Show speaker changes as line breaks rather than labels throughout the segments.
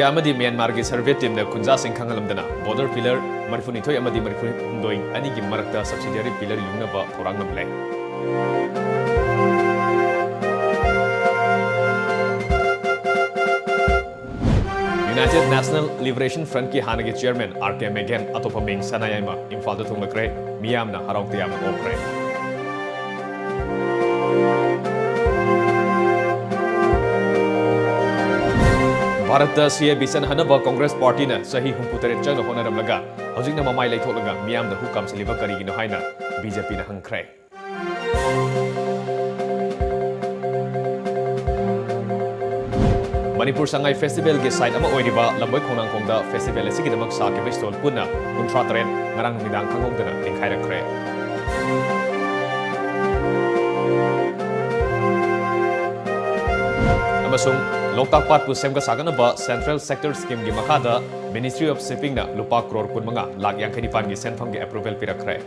India amadi Myanmar gi survey team na kunja sing khangalamdana border pillar marfunithoi amadi marfunithoi ani gi marakta subsidiary pillar yungna ba thorang namle. United National Liberation Front ki hanagi chairman RK Megan atopa ming sanayama Imphal da thungakre miyamna harau tiyam okre. Bharat da CA Bisan Hanaba Congress Party na sahi humputare chang honaram laga hojing na mamai laithok laga miyam da hukam saliba kari gi no haina BJP na hangkhre. Manipur Sangai Festival ge site ama oiriba lamboi khonang khongda festival asigi damak sa ke stol punna kuntra tren ngarang midang khangong dana lingkhai rakhre. Amasung Loktak Pat pu semga saganaba Central Sector Scheme gi makada Ministry of Shipping na lupa crore kun manga lag yang khanipan gi senfang gi approval pirakre.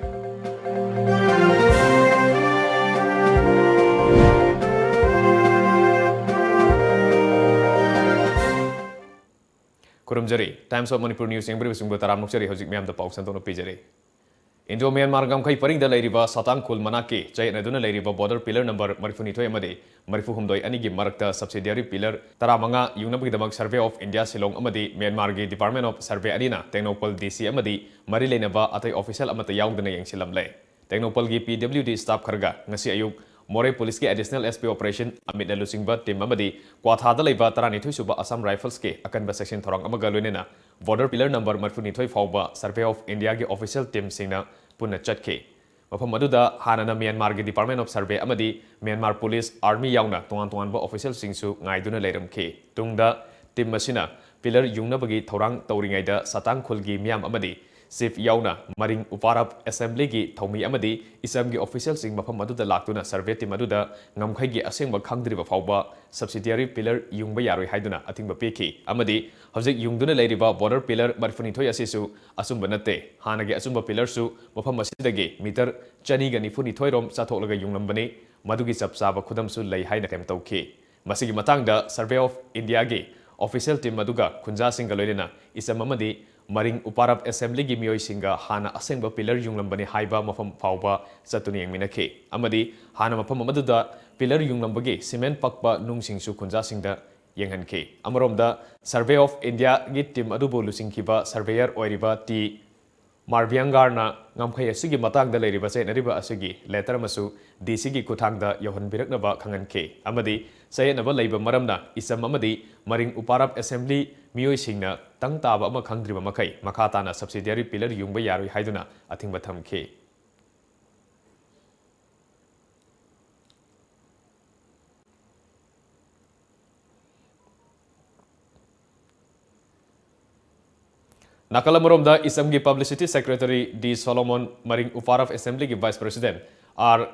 Kurumjari Times of Manipur News yang beri sumber taram nukjari hojik miam da pau santono pijari. Indo Myanmar gam khai paring da lairiba satang khul manaki chai naduna lairiba border pillar number marfunithoi amadi marfu humdoi ani gi marakta subsidiary pillar taramanga yungnabgi damak Survey of India Silong amadi Myanmar gi Department of Survey adina Technopol DC amadi mari leinaba atai official amata yaungdana yengsilamle. Technopol gi PWD staff kharga ngasi ayuk More Police ki additional SP operation Amit Lusingba team amadi Kwathada leiba taranithoi suba Assam Rifles ke akanba section thorang amaga loinena border pillar number marfunithoi fauba Survey of India gi official team singna punna chatke. Mafam aduda hanana Myanmar gi Department of Survey amadi Myanmar Police Army yauna tongan ba official singsu ngaiduna leiramke. Tungda team masina pillar yungnabagi thorang tauringaida satang khulgi miyam amadi Chief yauna maring uparap assembly gi thomi amadi isam gi official sing mafam aduda laktuna survey team aduda ngamkhai gi asengba khangdriba fauba subsidiary pillar yungba yaroi haiduna athingba peki amadi hojik yungduna leiriba border pillar marfunithoi asisu asumba natte hanagi asumba pillar su mafam asidagi meter chani ga nifunithoi rom chatholaga yunglambani madugi chapchaba khudam su lei haina kem tauki masigi matangda Survey of India gi official team aduga khunja singa loirena isam amadi Maring Uparap Assembly gi mioi singa hana asengba pillar yunglambani haiba mafam fauba satuni yengminake amadi hana mafam amaduda pillar yunglambagi cement pakpa nungsingsu khunja singda yenghanke amaromda Survey of India gi team adubo lusingkiba surveyor oiriba T Marbiangarna ngamkhai asigi matangda leiriba se nariba asigi letter masu DC gi kuthangda yohanbiraknaba khanganke amadi sayenaba leiba maramna isam amadi Maring Uparap Assembly mioi singna tang taba ama khangdriba makai makhatana subsidiary pillar yungba yaroi haiduna athingba thamke. Nakalamaromda isam gi Publicity Secretary D Solomon Maring Uparap Assembly gi Vice President R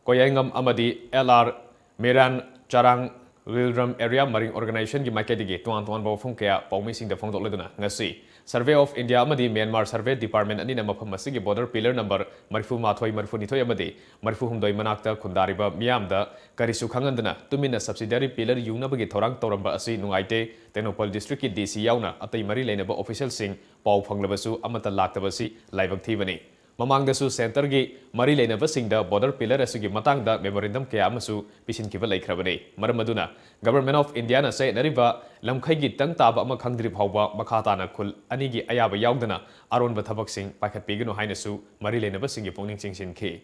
Koyangam amadi LR Meran Charang Wilram Area Maring Organization gi makedigi tuan ba phung kaya paumi sing da phong leduna ngasi Survey of India amadi Myanmar Survey Department ani na mafam asigi border pillar number marfu mathoi marfu nithoi amadi marfu humdoi manakta khundariba miyamda karisu khangandana tumina subsidiary pillar yungnabagi thorang toramba asi nungaite Technopol district ki DC yauna atai mari leinaba official sing pau phanglabasu amata laktabasi laibak thibani Mamangdasu center gi mari leinaba singda border pillar asugi matangda memorandum kaya amasu pisinkiba laikhrabani maramaduna Government of India na say nariba lamkhai gi tang taba ama khangdri phawba makhatana khul ani gi ayaba yaudana aron ba thabak sing pakhat pigino hainasu mari leinaba singi pongning chingsin khi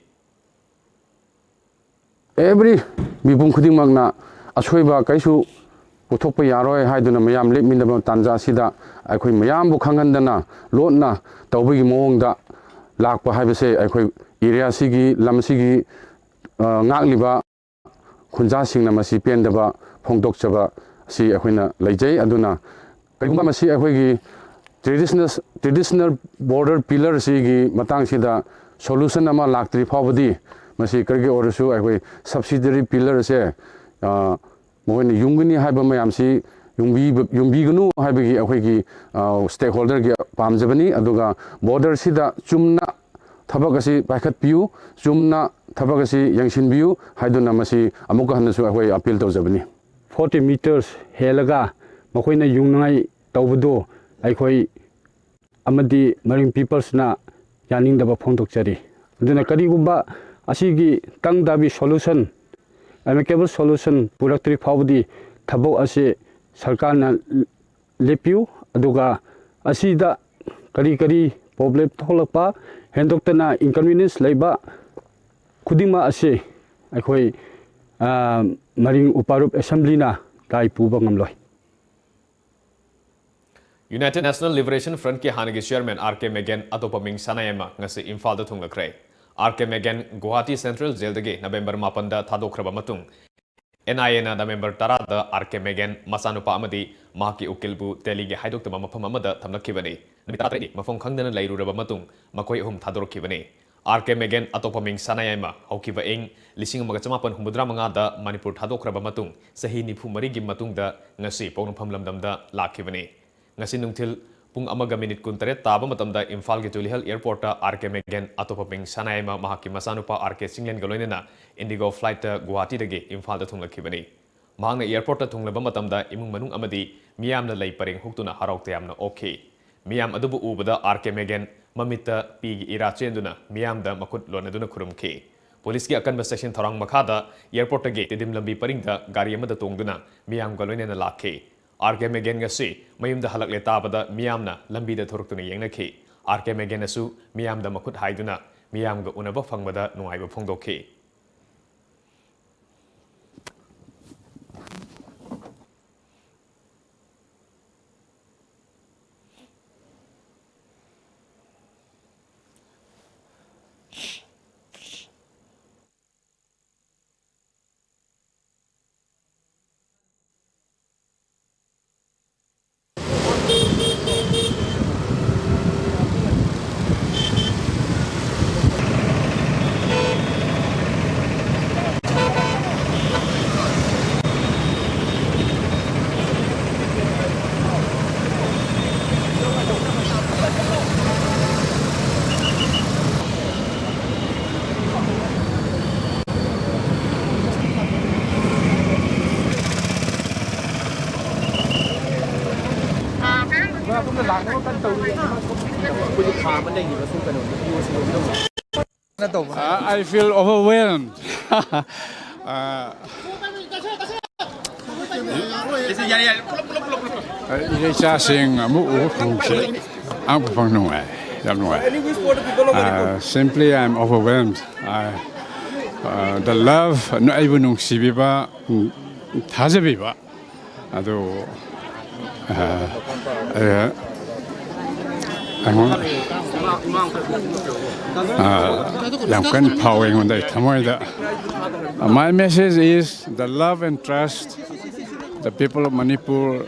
Every mibung khuding magna asoiba kaisu puthokpa yaroi haiduna mayam lepminaba tanja sida aikhoi mayam bu khangandana lotna tawbigi mawngda lakpa haibase aikhoi area sigi lamsigi ngakliba khunja singna masi pendaba phongdokchaba si aikhoina leijai aduna kaigumba masi aikhoigi traditional border pillar sigi matang sida solution ama laktri phawbadi masi karge orasu aikhoi subsidiary pillar se moine yungni haiba mayamsi yumbigunu haibagi aikhoigi stakeholder gi pamjabani aduga border sida chumna thabagasi paikhatpiu chumna thabagasi yangsinbiu haiduna masi amuka hanasu ahoi appeal tawjabani 40 meters helaga makoina yungngai
ꯇꯧꯕꯗꯣ ꯑꯩꯈꯣꯏ ꯑꯃꯗꯤ ꯃꯔꯤꯡ ꯄꯤꯄꯜꯁꯅ ꯌꯥꯅꯤꯡꯗꯕ ꯐꯣꯡꯗꯣꯛꯆꯔꯤ ꯑꯗꯨꯅ ꯀꯔꯤꯒꯨꯝꯕ ꯑꯁꯤꯒꯤ ꯇꯪꯗꯕꯤ solution amicable solution puraktri phawdi thabok ase sarkarna lepiu aduga asida kari problem tholakpa hendoktana inconvenience leiba khudima ase akhoi maring uparup assembly na kai puba ngamloi
United National Liberation Front ki hanagi chairman RK Megan atopaming sanayama ngasi Imphal da thunglakre RK Megan Guwahati Central Jail dagi November 8 da thadokraba matung NIA na November 10 da RK Megan masanupa amadi mahaki ukilbu Delhi ge haidoktama mafam amada thamlakkibani namitatri mafam khangdana lairuraba matung makoi ahum thadorkibani RK Megan atopaming sanayama haukiba eng 1985 da Manipur thadokraba matung sahi 94 gi matung da ngasi pawnufam lamdam da lakkibani ngasi nungthil pung amaga minute kuntare taba matamda Imphal gi Tulihal Airport ta RK Megan atopaping sanayama mahaki masanupa RK Singlen galoinena Indigo flight ta Guwahati dagi Imphal da thunglakibani mahangna airport ta thunglaba matamda imung manung amadi miyamna lei pareng huktuna haraukta yamna okay miyam adubu ubada RK Megan mamita pigi ira chenduna miyamda makut lonaduna khurumki police ki akanba section thorang makhada airport ta ge tidim lambi paringda gari amada tongduna miyam galoinena lakhe RK Megan ngasi mayumda halakle tabada miyamna lambida thoruktuna yengnakhi RK Megan asu miyamda makut haiduna miyamga unaba phangbada nungaiba phongdokhi
I feel overwhelmed. Simply, I'm overwhelmed. The love, no even nungsibiba, tajabiba, ado. My message is the love and trust the people of Manipur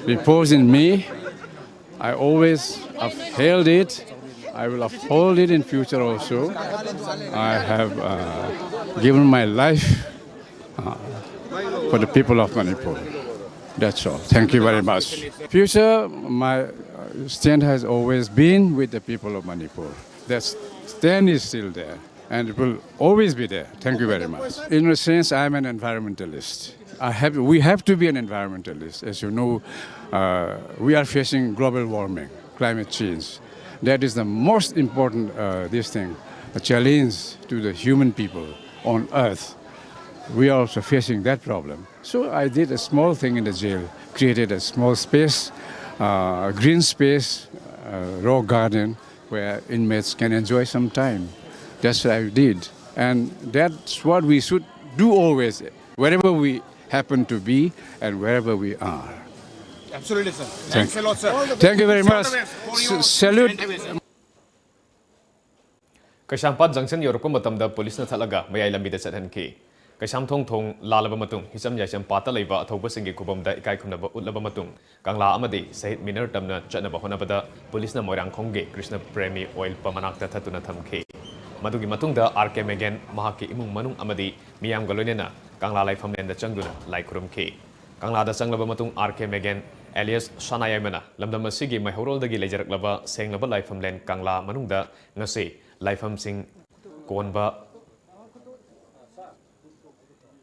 repose in me. I always upheld it. I will uphold it in future also. I have given my life for the people of Manipur. That's all. Thank you very much. Future, my stand has always been with the people of Manipur. That stand is still there, and it will always be there. Thank you very much. In a sense, I'm an environmentalist. We have to be an environmentalist. As you know, we are facing global warming, climate change. That is the most important a challenge to the human people on Earth. We are also facing that problem. So I did a small thing in the jail, created a small space, green space, raw garden, where inmates can enjoy some time. That's what I did. And that's what we should do always, wherever we happen to be and wherever we are.
Absolutely, sir. Thanks a lot, sir.
Thank you very much. Salute.
Kaishampat Junction Yoroko matamda police na thalaga mayai lambi da chathanki Kaisham thong lalaba matung hisam yaisam pata leiba athoba singi kubamda ikai khunaba utlaba matung kangla amadi sahit miner tamna chatnaba honabada police na moirang khongge Krishna Premi Oil Pamanakta thatuna thamki madugi matungda RK Megan mahaki imung manung amadi miyam galoinena kangla laifamlen da changduna lai khurumki kangla da changlaba matung RK Megan alias Shanayamana lamdam asigi maihorol dagi lejaraklaba senglaba laifamlen kangla manungda ngasi laifam sing konba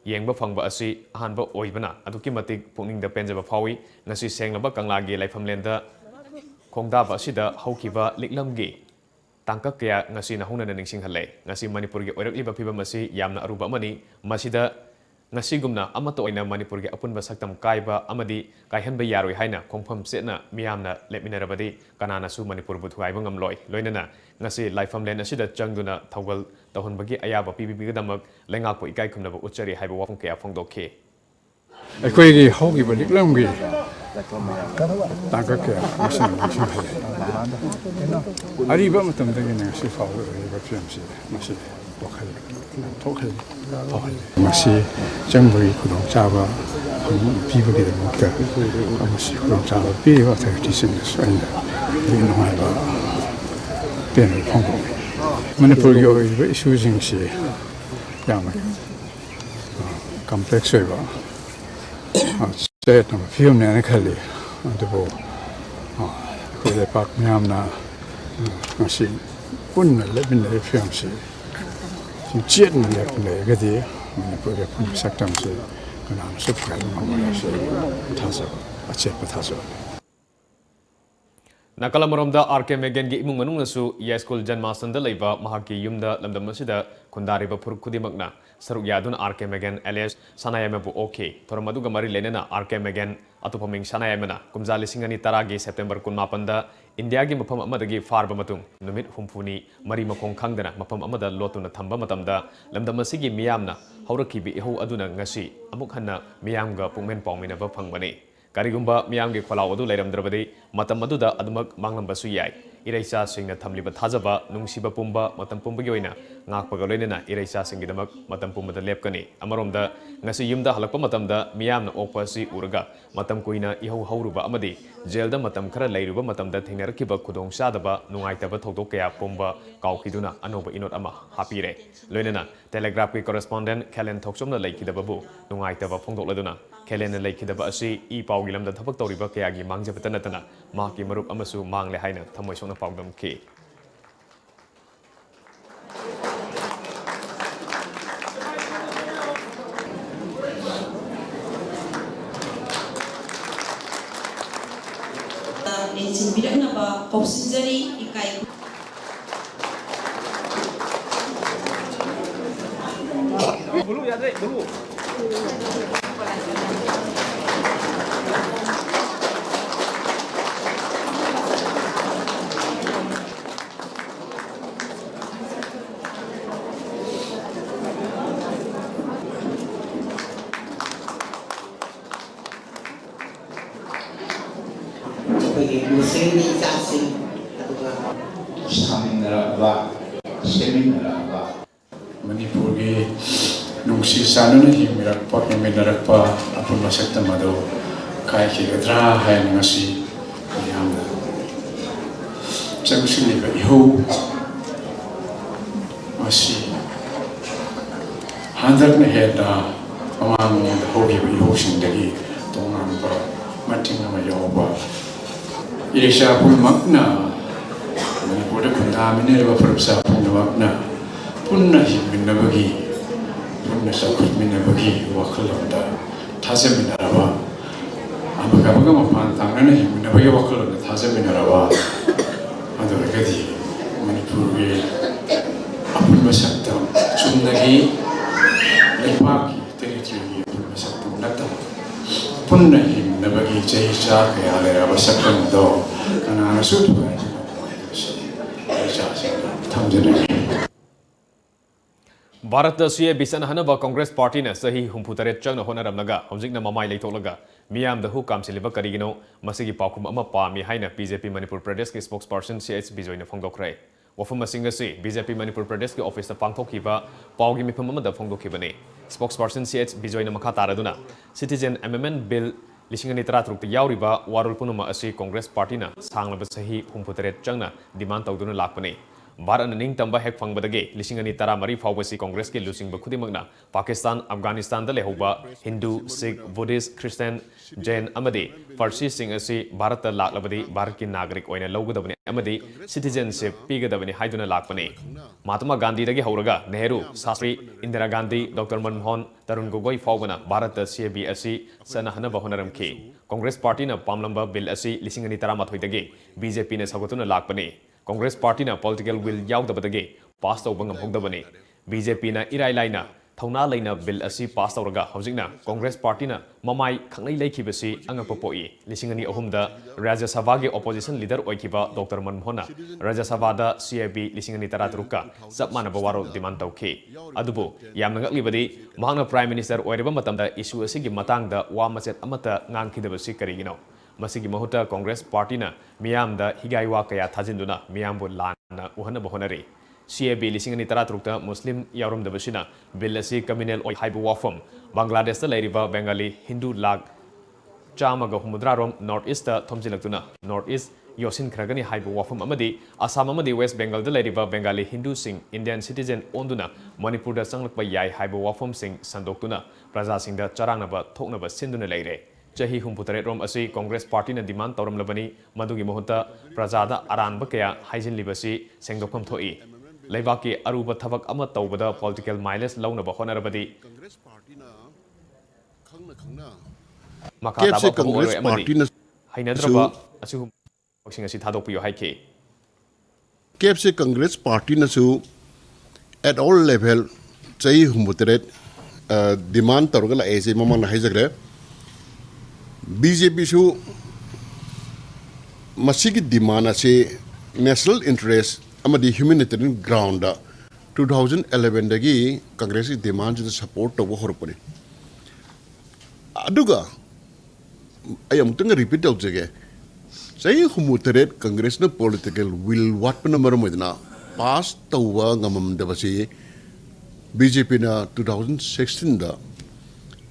yengba phangba asi ahanba oibana aduki matik pukningda penjaba phawi ngasi senglaba kanglagi laifamlenda khongdaba asida haukiba liklamgi tangka kaya ngasi nahuna ningsinghalle ngasi manipurgi oirakliba phibam asi yamna aruba amani masida ngasi gumna amato oina manipurgi apunba saktam kaiba amadi kaihanba yaroi haina khongpham setna miyamna lepminarabadi kanana su manipur bu thuaiba ngamloi loinana ngasi laifamlen asida changduna thawgal tahunbagi ayaba pibibigadamak lengakpo ikai khumnaba uchari haiba wafung kaya phongdokhe
ꯑꯩꯈꯣꯏꯒꯤ ꯍꯧꯈꯤꯕ ꯂꯤꯛꯂꯝꯒꯤ ꯇꯥꯡꯀꯛ ꯀꯌꯥ ꯉꯁꯤ ꯅꯤꯡꯁꯤꯡꯍꯜꯂꯦ ꯑꯔꯤꯕ ꯃꯇꯝꯗꯒꯤꯅ ꯉꯁꯤ ꯐꯥꯎꯕ ꯑꯣꯏꯔꯤꯕ ꯐꯤꯂꯝꯁꯤ ꯃꯁꯤ ꯋꯥꯈꯜ ꯊꯣꯛꯍꯜꯂꯤ ꯐꯥꯎꯍꯜꯂꯤ ꯃꯁꯤ ꯆꯪꯕꯒꯤ ꯈꯨꯗꯣꯡꯆꯥꯕ ꯄꯤꯕꯒꯤꯗꯃꯛꯇ ꯃꯁꯤ ꯈꯨꯗꯣꯡꯆꯥꯕ ꯄꯤꯔꯤꯕ ꯑꯊꯣꯔꯤꯇꯤꯁꯤꯡꯗꯁꯨ ꯑꯩꯅ ꯑꯗꯨꯛ ꯅꯨꯡꯉꯥꯏꯕ ꯄꯦꯟꯕ ꯐꯣꯡꯗꯣꯛꯏ ꯃꯅꯤꯄꯨꯔꯒꯤ ꯑꯣꯏꯔꯤꯕ ꯏꯁꯨꯁꯤꯡꯁꯤ ꯌꯥꯝꯅ ꯀꯝꯄ꯭ꯂꯦꯛꯁ ꯑꯣꯏꯕ ꯆꯌꯦꯠꯅꯕ ꯐꯤꯕꯝꯅꯦꯅ ꯈꯜꯂꯤ ꯑꯗꯨꯕꯨ ꯑꯩꯈꯣꯏ ꯂꯩꯄꯥꯛ ꯃꯌꯥꯝꯅ ꯉꯁꯤ ꯄꯨꯟꯅ ꯂꯦꯞꯃꯤꯟꯅꯔꯤꯕ ꯐꯤꯕꯝꯁꯤ ꯆꯦꯠꯅ ꯂꯦꯞꯄ ꯂꯩꯔꯒꯗꯤ ꯃꯅꯤꯄꯨꯔꯒꯤ ꯑꯄꯨꯟꯕ ꯁꯛꯇꯝꯁꯤ ꯀꯅꯥꯅꯁꯨ ꯐꯒꯠꯄ ꯉꯝꯃꯣꯏ ꯍꯥꯏꯕꯁꯤ ꯊꯥꯖꯕ ꯑꯆꯦꯠꯄ ꯊꯥꯖꯕꯅꯤ
Nakalamaromda RK Megangi imung manungnasu Yeskul Janmasanda leiba mahaki yumda lamdam asida khundariba phuruk khudimakna saruk yadun RK Megan alias Sanayamabu okay thoramaduga mari lenena RK Megan atupaming Sanayamana kumja lisingani taragi September 18da India gi mafam amadagi farba matung numit humfuni mari makong khangdana mafam amada lotuna thamba matamda lamdam asigi miyamna haurakibi ihu aduna ngasi amuk hanna miyamga pungmen pawminaba phangmani Karigumba miyamgi kholau adu leiramdrabadi matam aduda adumak manglambasu yai iraisa singna thamliba thajaba nungsiba pumba matam pumbagi oina ngakpaga loinena iraisa singidamak matam pumbada lepkani amaromda ngasi yumda halakpa matamda miyamna okpa si uraga matam kuina ihau hauruba amadi jailda matam khara leiruba matamda thingnarakiba khudong sadaba nungaitaba thodok kaya pumba kaukiduna anoba inot ama hapire loinena telegraph ki correspondent Kalen Thokchomna leikidababu nungaitaba phongdokladuna Kelen leikidaba asi I pawgi lamda thabak tawriba kayagi mangjabata natana mahaki marup amasu mangle haina thamoi sona pawdam ki
Sinbiraknaba Kopsinjari ikai
Dulu ya deh, dulu.
Manipurgi nungsi sanuna himirakpa himirakpa apunba saktam adu kai kigadra hai ngasi miyamna chagusiliba ihu masi handakna heda amang hogiba ihu sindagi tongamba matinga mayoba Irisha pun makna Manipurda kundamine ba farsa pun makna punna himminna bagi punna sakutminna bagi wakalamda thasaminarawa amagabaga mapan tangana himminna bagi wakalamda thasaminarawa adoragadi Manipurgi apun masaktam sumnagi lepaki territory apun masaktam natam punna himminna bagi jaisa kaya leraba saktam do kanana sutu kaya
Bharat da siye bisan hanaba Congress Party na sahi humputare changna honaramnaga hojikna mamai leitholaga miyam da hu kamsiliba karigino masigi paukum ama pami haina BJP Manipur Pradesh ki spokesperson CH Bijoy na phongdokrai wafum masinga si BJP Manipur Pradesh ki office ta pangthokiba paugi mifam ama da phongdokibane spokesperson CH Bijoy na makha taraduna Citizen Amendment Bill Lishingani Taratruk yauriba warul punuma asi Congress Party na sanglaba sahi humputare changna demand tawduna lakpane Bharat ning tamba hek fangbadage lising ani tara mari fawbasi congress ke lusing ba khudimagna Pakistan Afghanistan da lehoba Hindu Sikh Buddhist Christian Jain amadi Farsi sing asi Bharat ta laklabadi Bharat ki nagrik oina lawgadabani amadi citizenship pigadabani haiduna lakpani Mahatma Gandhi dagi hauraga Nehru Shastri Indira Gandhi Dr Manmohan Tarun Gogoi fawbana Bharat ta CAB asi sanahana bahonaram ki Congress Party na pamlamba bill asi lising ani tara mathoidage BJP na sagotuna lakpani Congress Party na political will yaudabadage pass tawbangam hogdabani BJP na irai laina thauna laina bill asi pass tawraga hojikna Congress Party na mamai khangnai lekhibasi angapopoi lising ani ahumda Rajya Sabha ge opposition leader oikiba Dr Manmohan Rajya Sabha da CAB lising ani tara truka sapmana bawaro demand tawkhi adubu yamna ngaklibadi mahana prime minister oiriba matamda issue asi gi matangda wa machet amata ngangkhidabasi karigino Masigi Mahuta Congress Party na Miyam da Higaiwa kaya Tajinduna Miyambu Lana Uhana Bahonari. CAB lising ani tara trukta Muslim Yarum da Bashina Billasi Communal Oi Haibu Wafum Bangladesh da Lairiba Bengali Hindu Lag Chamaga Humudrarom North East da Thomjilaktuna North East Yosin Kragani Haibu Wafum Amadi Assam Amadi West Bengal da Lairiba Bengali Hindu Sing Indian citizen Onduna Manipur da Sanglakpa Yai Haibu Wafum Sing Sandoktuna Praja Sing da Charangnaba Thoknaba Sinduna Laire. Chahi Humputare Rom asi Congress Party na demand Tauram Labani Madugi Mohuta Prajada Aran Bakaya Haijin Libasi Sengdokam Thoi. Laibaki Aruba Tavak Ama Taubada political miles Launa Bahonarabadi Makata Congress Party Hainadraba Asum Singa Sitadopio Haike.
KFC Congress Party nasu at all level Chahi Humputare demand Tauragala Ase Maman Haizagre. BJP su masigi demand ase national interest amadi humanitarian ground 2011 dagi Congress demand the support to horpone aduga ayam tanga repeat awjage say humuteret Congress na political will what number modna pass tawa ngamam dabasi BJP na 2016 da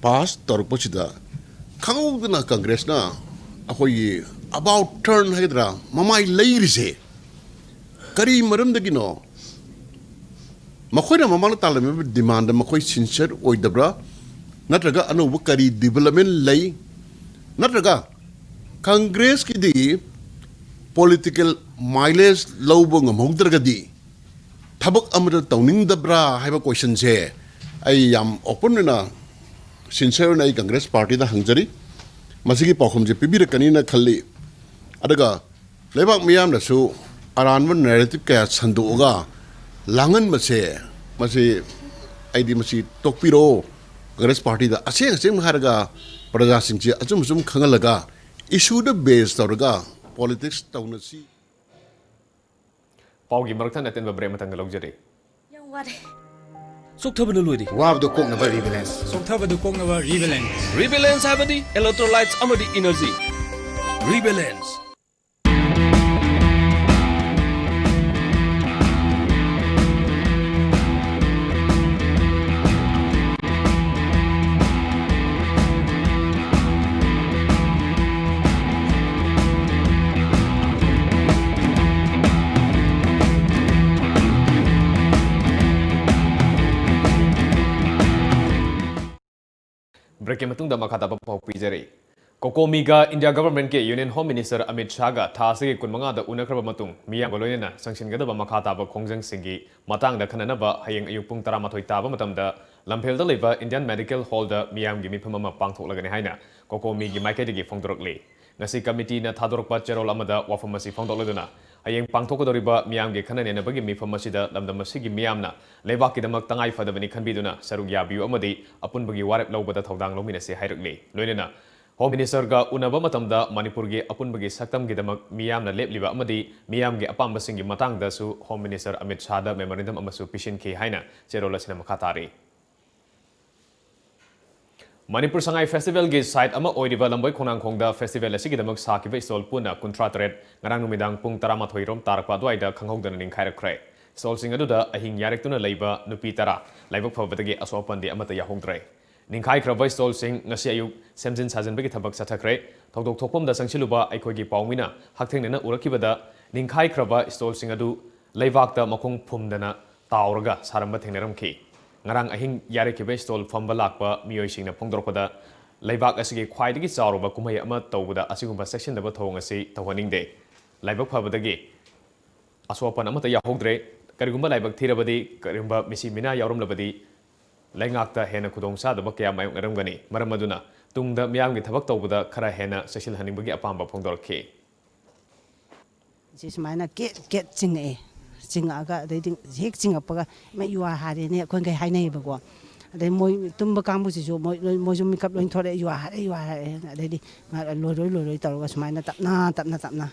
pass torpochida Kangudna Congress na ahoy about turn hydra mamai leirise kari maram dagino makoy na mamala talame demand makoy sincere oy dabra natraga ano kari development lay natraga Congress ki di political mileage lawbo ngamogdraga di thabak amra tawning dabra haiba question se ay yam open na sincere na Congress Party da hangjari masigi pakhom je pibira kanina khalli adaga lebak miyam na su aranwan narrative ka sanduga langan mase aidi masi tokpiro Congress Party da aseng haraga praja singchi achum khangalaga issue da base tawraga politics tawna si
Paugi Maraktan atin ba brema tangalog jari
Yang ware
Soktabana loidi.
Wabdo koknaba rebalance.
Soktabada koknaba rebalance. Rebalance habadi electrolytes amadi energy. Rebalance.
Break matung da makata pa pau pijari. Kokomiga India government ke Union Home Minister Amit Shah ga thasigi kunmanga da unakraba matung miyam goloyena sangsingada ba makata ba khongjang singi matang da khanana ba hayeng ayuk pung 12 taba matam da lamphel da leba Indian Medical Hall da miyam gi mifam ma pangthok lagani haina Kokomi gi maikedi gi phongdorokli ngasi committee na thadorokpa cherol amada wafam masi phongdokladuna hayeng pangthokadoriba miyam gi khanane na bagi mifam masida lamdam masigi miyamna leba ki damak tangai fadabani khanbiduna sarug yabiu amadi apun bagi warep lobada thodang lomina se hairukli loinena Home Minister ga unaba matamda Manipur gi apun bagi saktam gi damak miyamna lepliba amadi miyam gi apam basingi matang da su Home Minister Amit Shah da memorandum amasu pishin ki haina cherola sina makatari Manipur Sangai Festival gi site ama oiriba lambai khonang khongda festival asigi damak sakiba stall puna kuntra tret ngarang numidang pung 13 rom tarakpa duaida khanghogdana ningkhairakre stall sing aduda ahing yarektuna leiba nupi tara laibak phawbadagi asopandi amata yahongdre Ningkai Kravai Stol Sing ngasi ayuk semjin sajan bagi thabak sathakre thokdok thokpom da sangsiluba aikhogi pawmina hakthengna urakibada Ningkai Krava Stol Sing adu leibakta makung phumdana tauraga saramba thengnaramki ngarang ahing yarekibe stol famba lakpa miyoisingna phongdorpada leibak asigi khwaidagi charuba kumai ama tawbuda asigumba section daba thong asi tawhaningde laibak phabadagi aswapan amata yahogdre karigumba laibak thirabadi karigumba misi mina yaurumlabadi laingakta hena khudong sadaba kya mayok naramgani maramaduna tungda miyamgi thabak tawbuda khara hena section haningbagi apamba phongdorki
Sismana get jingaga they hik jingapaga me you are had in it kongai hai nei bago they moi tumba kambu si jo moi jo mikap loin thore you are they di loi tawga smaina tapna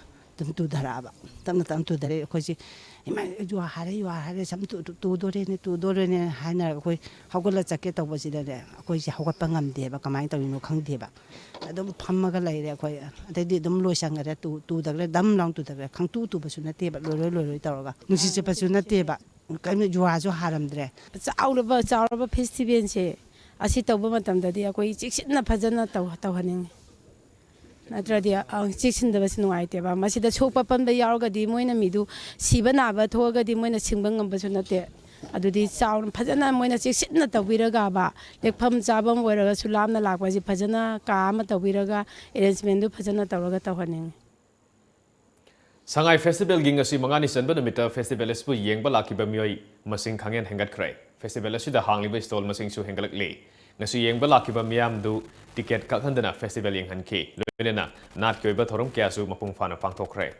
tu dharaba tam tu dare ko si you are had sam tu dore ne haina ko hawgala chake tawba si dare ko si hawgat pangam de ba kamai tawino khang de ba adum phammaga laire ko adai dum loisang re tu dagre dam long tu dagre khang tu ba su na te ba loi tawga nusi se pa su na te ba kai you are jo haramdre
चाउरबा festival से असी तब मतमददी अकोई चिक्सिना फजना तौहनिंग नत्रदि चिक्सिनदबस नुआइतेबा मसिदा सोकपा पनबा यारगदि Moina मिदु सिबा नाबा थोगदि मोइना सिंबा ngambsu nate adudi चाउर फजना मोइना चिक्सिना तबिरगा बा लेखफम चाबम ओरगा सुलामना लाकबाजि फजना काम तबिरगा अरेंजमेंट दु फजना तौरगा तौहनिंग
Sangai Festival ging asi mangani sanba namita festival espu yengba lakiba mioi masing khangen hengat krai festival asida hangliba stall masing su hengalak le ngasi yengba lakiba miyam du ticket ka khandana festival yeng hanki loilena nat kyoiba thorom kya su mapung fana pangthok krai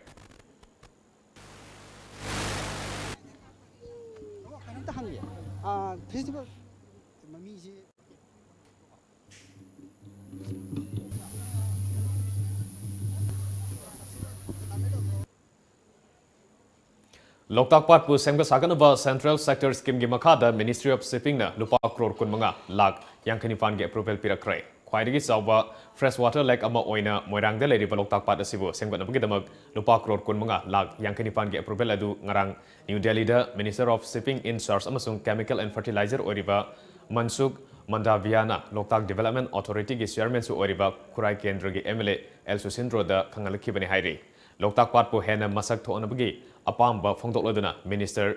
festival
Loktak Pat pu semga saganaba Central Sector Scheme gi makhada Ministry of Shipping na lupa crore kunmanga lakh yankani fan ge approval pirakrai khwaidagi chawba freshwater lake ama oina moirang da leiriba Loktak Pat asibu semga nabagi damak lupa crore kunmanga lakh yankani fan ge approval adu ngarang New Delhi da Minister of Shipping in Charge amasung Chemical and Fertilizer oiriba Mansukh Mandaviana Loktak Development Authority gi chairman su oiriba Khurai Kendra gi MLA El Susindro da khangalakibani hairi Loktak Pat pu hena masak thonabagi apamba phongdokladuna Minister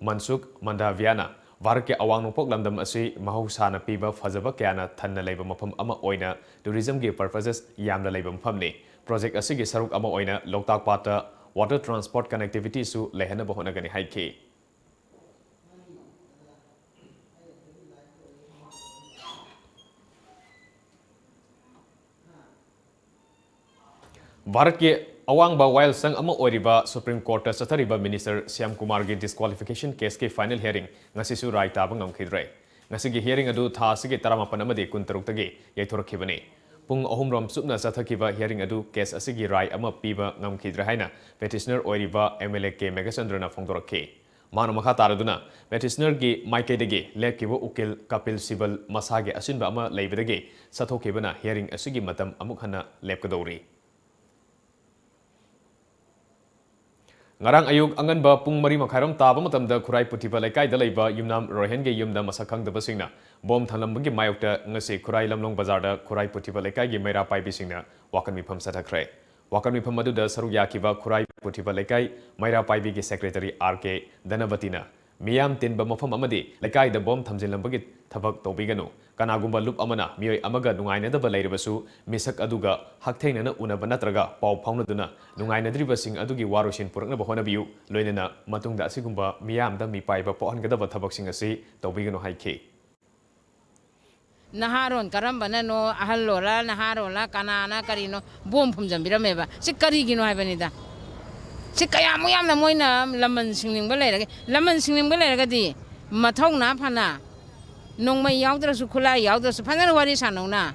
Mansukh Mandaviana Varke awang nungpok lamdam asi mahusana piba fazaba kyana thanna leiba mafam ama oina tourism gi purposes yamna leiba mafam ni project asi gi saruk ama oina Loktak Pata water transport connectivity su lehana bahona gani haiki Bharat ke awang ba while sang ama oriba Supreme Court sathariba Minister Syam Kumar gi disqualification case ke final hearing ngasi su rai ta bangam khidrai ngasi gi hearing adu tha sige taramapan amadi kuntaruk tagi yaithorakhibani pung ahumrom supna sathakiba hearing adu case asigi rai ama piba ngam khidra haina petitioner oriba MLA ke Megasandra phongdorakhe manu makha taraduna petitioner gi maikaidagi lekibo ukil Kapil Sibal masage asinba ama leibadagi sathokibana hearing asigi matam amuk hana lepkadori Ngarang ayuk anganba pung mari makhairam taba matamda Khurai Puthiba Laikai da leiba yumnam Rohen ge yumda masakhang da basingna bom thanlambagi mayokta ngasi Khurai Lamlong Bazar da Khurai Puthiba Laikai ge meira pai bisingna wakan mifam sathakre wakan mifam adu da saru yakiba Khurai Puthiba Laikai meira pai bi ge secretary RK Danabatina miyam tinba mafam amadi Laikai da bom thamjinlambagi thabak tobiganu kanagumba lup amana miyoi amaga nungaina da balaibasu misak aduga haktheina unaba natraga pau phaunaduna nungaina dribasing adugi waroshin purakna bahona biu loinana matungda asigumba miyam da mi paiba pohangada thabaksing asi tobiganu haike
Naharon karambana no ahallola naharola kanana karino bom phumjambirame si karigino haibanida si kayamu yamna moina laman singning baleraga di mathongna phana nongmai yaudраsu khula yaudраsu phana wari sanona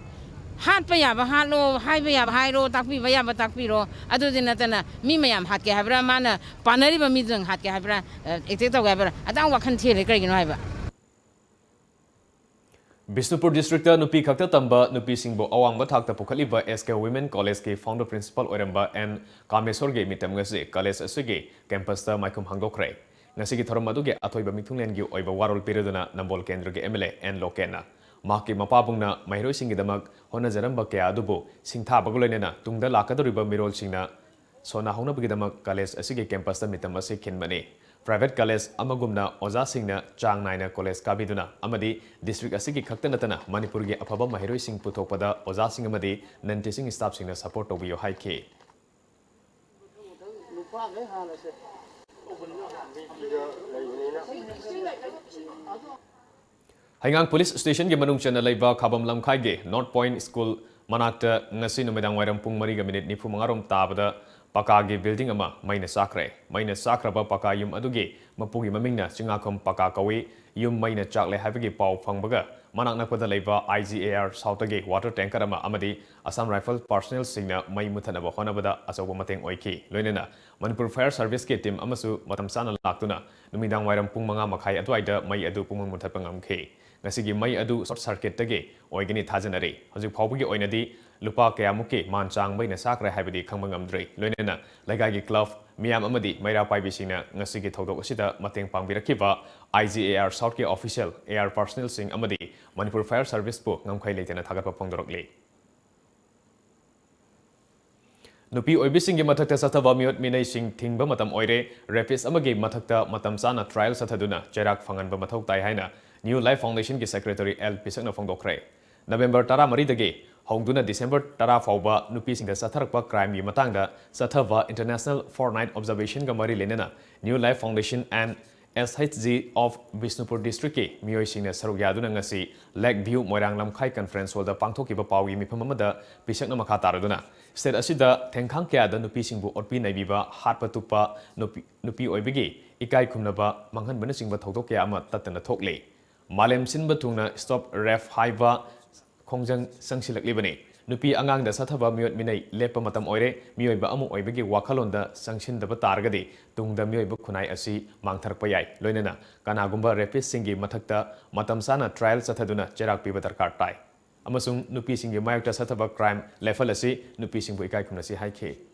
hatpa yaba halo haiba yaba hairo takpi ba yaba takpiro adudina tana mi mayam hatke habra mana panari ba midang hatke habra ekte to gabra adang wakhan thele karigino haiba
Bisnupur District nupi khakta tamba nupi singbo awangba thakta pukhaliba SK Women College ke founder principal oiramba N Kamesor ge mitam ngase college asige campus ta maikum hangdokre ngasi gi thoram aduge athoiba mithunglen gi oiba warol piraduna nambol kendra ge MLA N Lokena maki mapabungna mairoi singi damak hona jaramba ke adubo singtha bagulena tungda lakadoriba mirol singna sona hona bagi damak college asige campus ta mitam ase khinbani private college amagumna oza singna chang naina college kabiduna amadi district asigi khakta natana Manipur gi afaba mahiroi sing puthokpada oza sing amadi non teaching staff singna support tobiyo haike Haingang police station gi manung chana leiba khabam lamkhai ge North Point school manakta ngasi numedang wairam pung 4:35 tabada paka gi building ama maina sakraba paka yum adugi mapugi mamingna chingakham paka kawi yum maina chakle habigi pau phangbaga manak nakpada leiba IGAR South ge water tanker ama amadi Assam Rifle personnel singna mai muthanaba honabada asoba mateng oiki loinena Manipur Fire Service ke team amasu matam sana laktuna numidang wairam pung 5:30 adwaida mai adu pung muthapangamkhe ngasigi mai adu short circuit tage oigani thajanare hojik phawbagi oinadi lupa kayamuke manchang maina sakra habidi khangmangamdre loinena lagagi club miam amadi maira paibisina ngasigi thodok asida mateng pangbirakiba IGAR South ke official air personnel sing amadi Manipur Fire Service po ngamkhai leitena thagapa phongdorokle Nupi oibising mathakta sathaba miot minai sing thingba matam oire rapist amagi mathakta matam sana trial sathaduna cherak phanganba mathau tai haina New Life Foundation ki secretary L Pisakna phongdokre November 13 dagi hongduna December 10 fauba nupi singda satharakpa crime gi matangda sathaba International 4-night observation ga mari lenena New Life Foundation and SHG of Bisnupur district ki mioi singna saruk yaduna ngasi Lake View Moirang Lamkhai conference hall da pangthokiba pawi mifam amada Pisakna makha taraduna state asida thengkhang kya da nupi singbu otpi naibiba hatpa tukpa nupi oibigi ikai khumnaba manghan bana singba thodok kya ama tatna thokle Malem sinba tungna stop ref haiba khongjang sangsilaklibani nupi angang da sathaba miot minai lepa matam oire mioiba amu oibagi wakhalonda sangsin daba targadi tungda mioiba khunai asi mangtharpa yai loinena kanagumba rapist singi mathakta matam sana trial sathaduna cherak piba darkar tai amasung nupi singi mayakta sathaba crime level asi nupi singbu ikai khunasi haike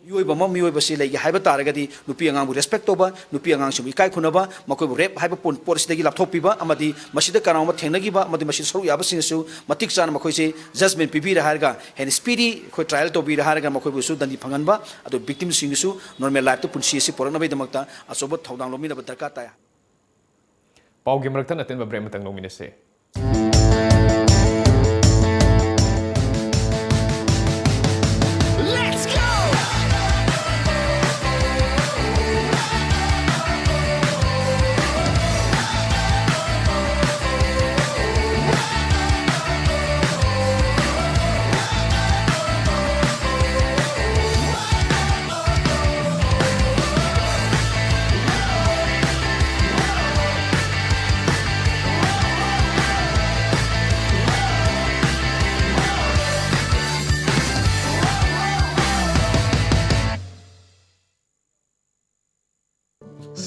Miyoiba legi haiba taragadi nupi angang respect toba nupi angang sum ikai khunaba makoi rep haiba police dagi lapthopiba amadi masida kanawma thengnagiba amadi masid saru yaba sinsu matik chan makoi se judgment pibi raharga hen speedy khoi trial tobi raharga makoi bu su dandi phanganba adu victim singisu normal life to punsi si porana bai damakta asoba thodang lomi na darka ta
Paugi mraktan aten ba brematang lominase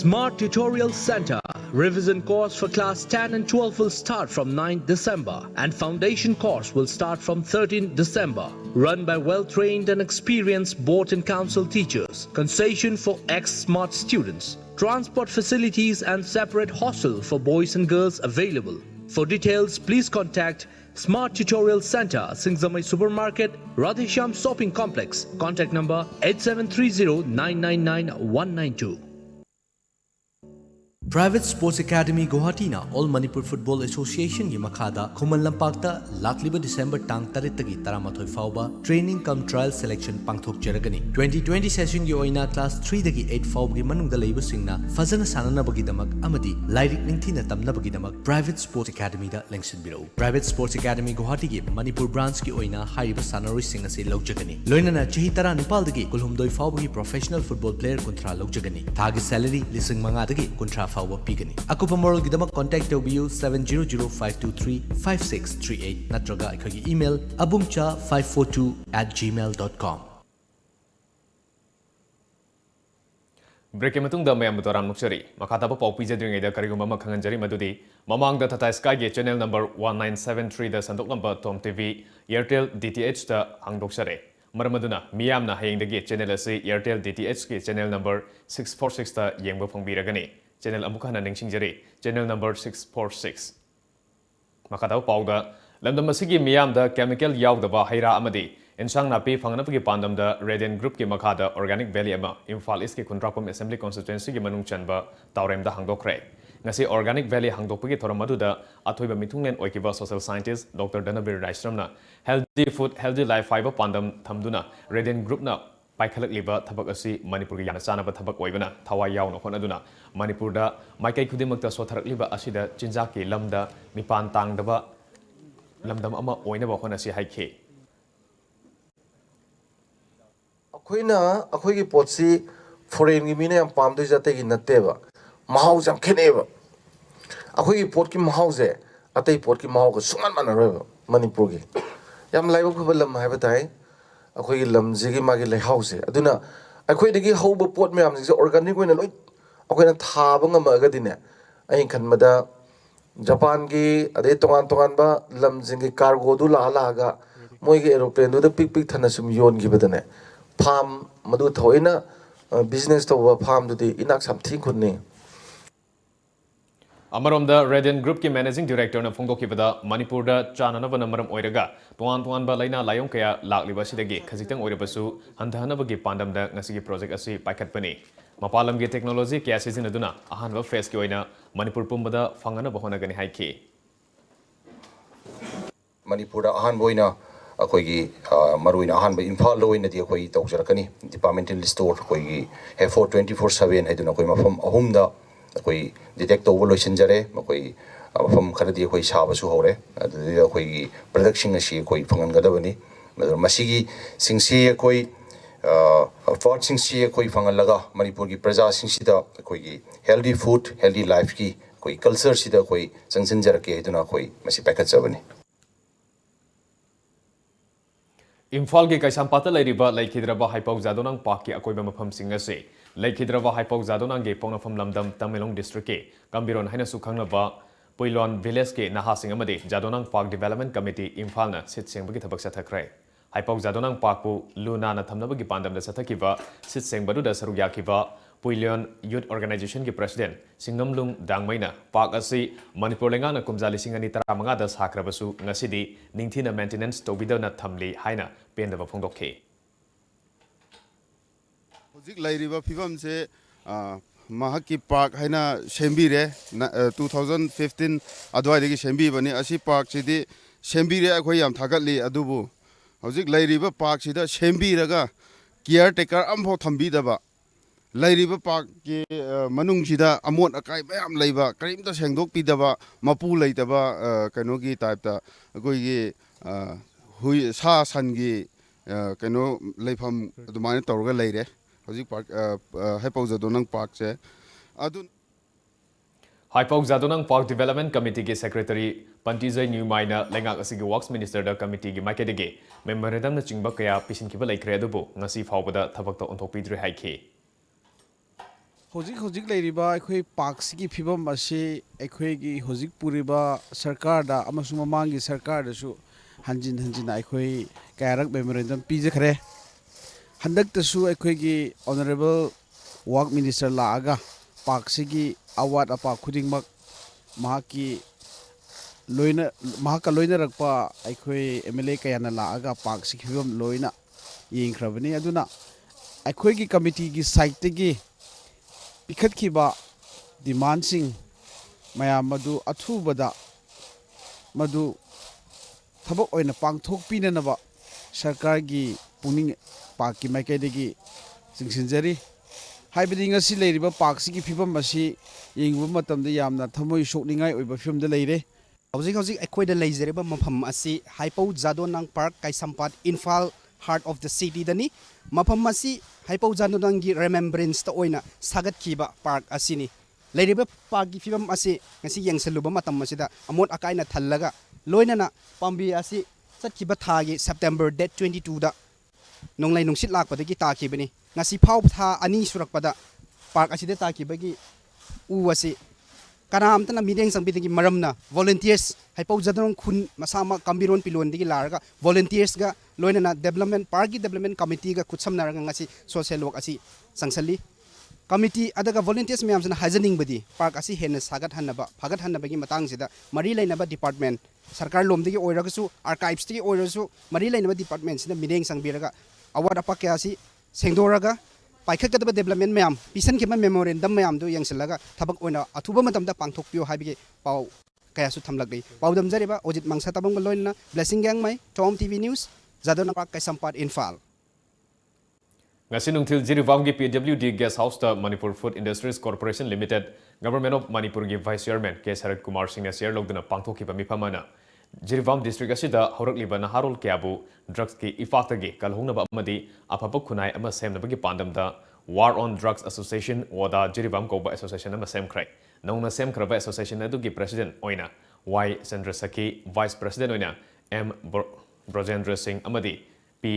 Smart Tutorial Center. Revision course for class 10 and 12 will start from 9th December and foundation course will start from 13th December. Run by well-trained and experienced board and council teachers. Concession for ex-smart students. Transport facilities and separate hostel for boys and girls available. For details, please contact Smart Tutorial Center, Singzamai Supermarket, Radhesham Shopping Complex. Contact number 8730-999-192. Private Sports Academy Guwahati na All Manipur Football Association gi makhada Khuman Lampakta lakliba December tang 3 tagi 13 fauba training cum trial selection pangthok jaragani 2020 session gi oina class 3 dagi 8 fauba gi manungda leiba singna fazana sanana bagi damak amadi lairik ningthina tamna bagi damak Private Sports Academy da lengsin biro Private Sports Academy Guwahati gi Manipur branch gi oina hariba sanaroi sing ase logjagani loinana chahi tara nipal dagi kulhumdoi fauba gi professional football player kuntra logjagani thagi salary lising manga dagi kuntra fauba pigani akupa moral gi damak contact tobiu 7005235638 natraga akhagi email abungcha542@gmail.com
Break matung da mayam butoram nuksari makata pa pau pijadring ida kariguma makhanganjari madudi mamang da tata sky ge channel number 1973 da sandok number TOMTV Airtel DTH da hangdoksare maramaduna miyamna hayengdagi channel ase Airtel DTH ge channel number 646 da yengba phongbiragani channel amukana ningsingjari channel number 646 makata pauda lamdam asigi miyam da chemical yaudaba haira amadi Insang napi fanganapagi pandamda Radiant Group ki makhada Organic Valley ama Imphal East ki Khuntrapam Assembly Constituency ki manung chanba Tauremda hangdokre. Ngasi Organic Valley hangdokpagi thoramadуда athoiba mitunglen oikiba social scientist Dr. Danabir Raishramna Healthy Food Healthy Life Fiber pandam thamduna Radiant Group na paikhalak liba thabak asi Manipur gi yana chanaba thabak oibana thawai yauna honaduna Manipur da maikai khudimakta sotharak liba asida chinjak ki lamda mipan tangdaba lamdam ama oinaba honasi haikhe
अखोइना अखोइगी पोटसी foreign की मीने हम पामदे जाते की नत्तेबा महाउ जम खेनेबा अखोइगी pot की महाउ से अतई पोट की महाउ को सुमन मन रहे मणिपुर की यम लाइव खबर लम है बताएं अखोइगी लमजिगी मागी लेहाउ से अदुना अखोइदगी हौब पोट में हमसे ऑर्गेनिक होइना लोइ अखोइना थाब ngamagadine अहीं खनमदा जापान की अदे तोगान तोगान बा लमजिंगी कार्गो दु लागा मोइगी एरोप्लेन दु पिक पिक थना सुम योन की बदने फार्म मधु थोइना बिजनेस तो फार्म दुदी इनाक समथि खुदने
Amaromda Radiant Group ki Managing Director na phongdokibada Manipur da chananaba namaram oiraga tuan tuan ba laina layong kaya lakliba sidagi khajitang oirabasu handhanaba gi pandam da ngasigi project asi paikhatpani mapalam gi technology kya sizinaduna ahanba phase ki oina Manipur pumbada fangana bahonagani haiki
Manipur da ahan boina अखोगी मरुइन अहानब Imphal लोइनदी अखोई तौजरकनी departmental store अखोगी F4 24/7 हैदुना अखोई मफम अहुमदा अखोई detect तौब लोइसनजरे अखोई मफम खरदी अखोई साबसु होरे अदुदि अखोई production असी अखोई फंगनगदबनी मसिगी सिंगसी अखोई फॉर्ट सिंगसी अखोई फंगलगा मणिपुर की प्रजा सिंगसीदा अखोई हेल्दी फूड हेल्दी लाइफ की अखोई कल्चर सिदा अखोई संगसनजरके हैदुना अखोई मसि पैकेजबनी
Imphal ki Kaisampata lairiba laikhidraba haipau zadonang park ki akoiba mafam singase laikhidraba haipau zadonang ge pongnafam lamdam Tamenglong district ke Gambiron haina sukhangnaba Puilon village ke naha singamade Jadonang Park Development Committee Imphal na sit sengbagi thabak sathakrai haipau zadonang park pu luna na thamnabagi pandam da sathakiba sit sengbadu da saruk yakiba Puilon Youth Organization ki President Singamlung Dangmaina Park asi Manipur lenga na kumjali singani taramanga da sakrabasu ngasidi ningthina maintenance tobida na thamli haina pendaba phongdokhe
Hojik lairiba phibam se mahaki park haina sembire 2015 adwai degi sembi bani asi park sidi sembire akhoi yam thagatli adubu hojik lairiba park sida sembiraga caretaker amho thambi daba lairiba park ki manung sida amot akai mayam leiba karimta sengdok pidaba mapu leitaba kano gi type ta akoi gi hui sa san gi kano leifam adumane tawga leire hojik park haipau zadonang park se adun
Haipau Zadonang Park Development Committee ki Secretary Pantizai Newmaina lengak asigi Works Minister da committee gi makedege memorandum na chingba kaya pisinkiba laikre adubu ngasi phawbada thabakta onthokpidre haike
Hojik leiriba akhoi park sigi phibam ase akhoi gi hojik puriba sarkar da amasung mamangi sarkar da su hanjin akhoi kayarak memorandum pijakhre handak ta su akhoi gi honorable work minister la aga park sigi award apa khudingmak mahaki loina rakpa akhoi MLA kayana la aga park sigi phibam loina yengkhrabani aduna akhoi gi committee gi site gi Pikat kiba demand sing mayam madu athubada madu thabak oina pangthok pinanaba sarkar gi puning park ki maikaidegi singsinjari haibadi ngasi leiriba park sigi phibam asi yengbu matamda yamna thamoi sokningai oiba film da leire
hojik akoida leizereba mafam asi haipau Jadonang Park Kaisampat Imphal heart of the city dani mafam asi haipau Jadonang gi remembrance ta oina sagat kiba park asini leiriba park gi phibam asi ngasi yengseluba matam masida amot akaina thallaga loina na pambi asi satkiba thagi September date 22 da nonglai nungsit lakpadagi takibani ngasi phau tha ani surakpada park asida takibagi u asi kanamtana mideng sangbidagi maramna volunteers haipau Jadonang khun masama Gambiron pilon digi larga volunteers ga loina na development park development committee ga kutsamnaraga ngasi social work asi sangsali committee अदगा volunteers ma'am से हाजनिंग बदी park असी हेन सागत हन्नबा फागत हन्नबगी मतंग सिदा मरी लेनबा department सरकार लोमदगी ओइरगसु archives दगी ओइरसु मरी लेनबा डिपार्टमेंट सिना मिरेंग संगबिरगा अवार्ड अपा क्यासी सेंगदोरगा पाइखकदबा डेवलपमेंट मैम पिसन के मेमोरेंडम मैम दो यंगसलगा थबक ओइना अथुबा मतमदा पांगथोकपियो हाबिगे पाउ कयासु थमलगई पाउदम जरेबा ओजित मंगसा तबंग लोइना ब्लेसिंग यांग मै टॉम टीवी न्यूज़ जादोना park Keishampat Imphal
ngasi nungthil Jiribamgi PWD Guest House ta Manipur Food Industries Corporation Limited Government of Manipur gi Vice Chairman K Sarat Kumar Singh na share logduna pangthokiba mifamana Jiribam District asida horakliba naharol kyabu drugs ki ifaktagi kalhongnaba amadi afaba khunai ama semnabagi pandamda War on Drugs Association wada Jiribam Koba Association ama semkhrai nongna semkhraba association adugi president oina Y Chandrasaki Vice President oina M Brojendra Singh amadi P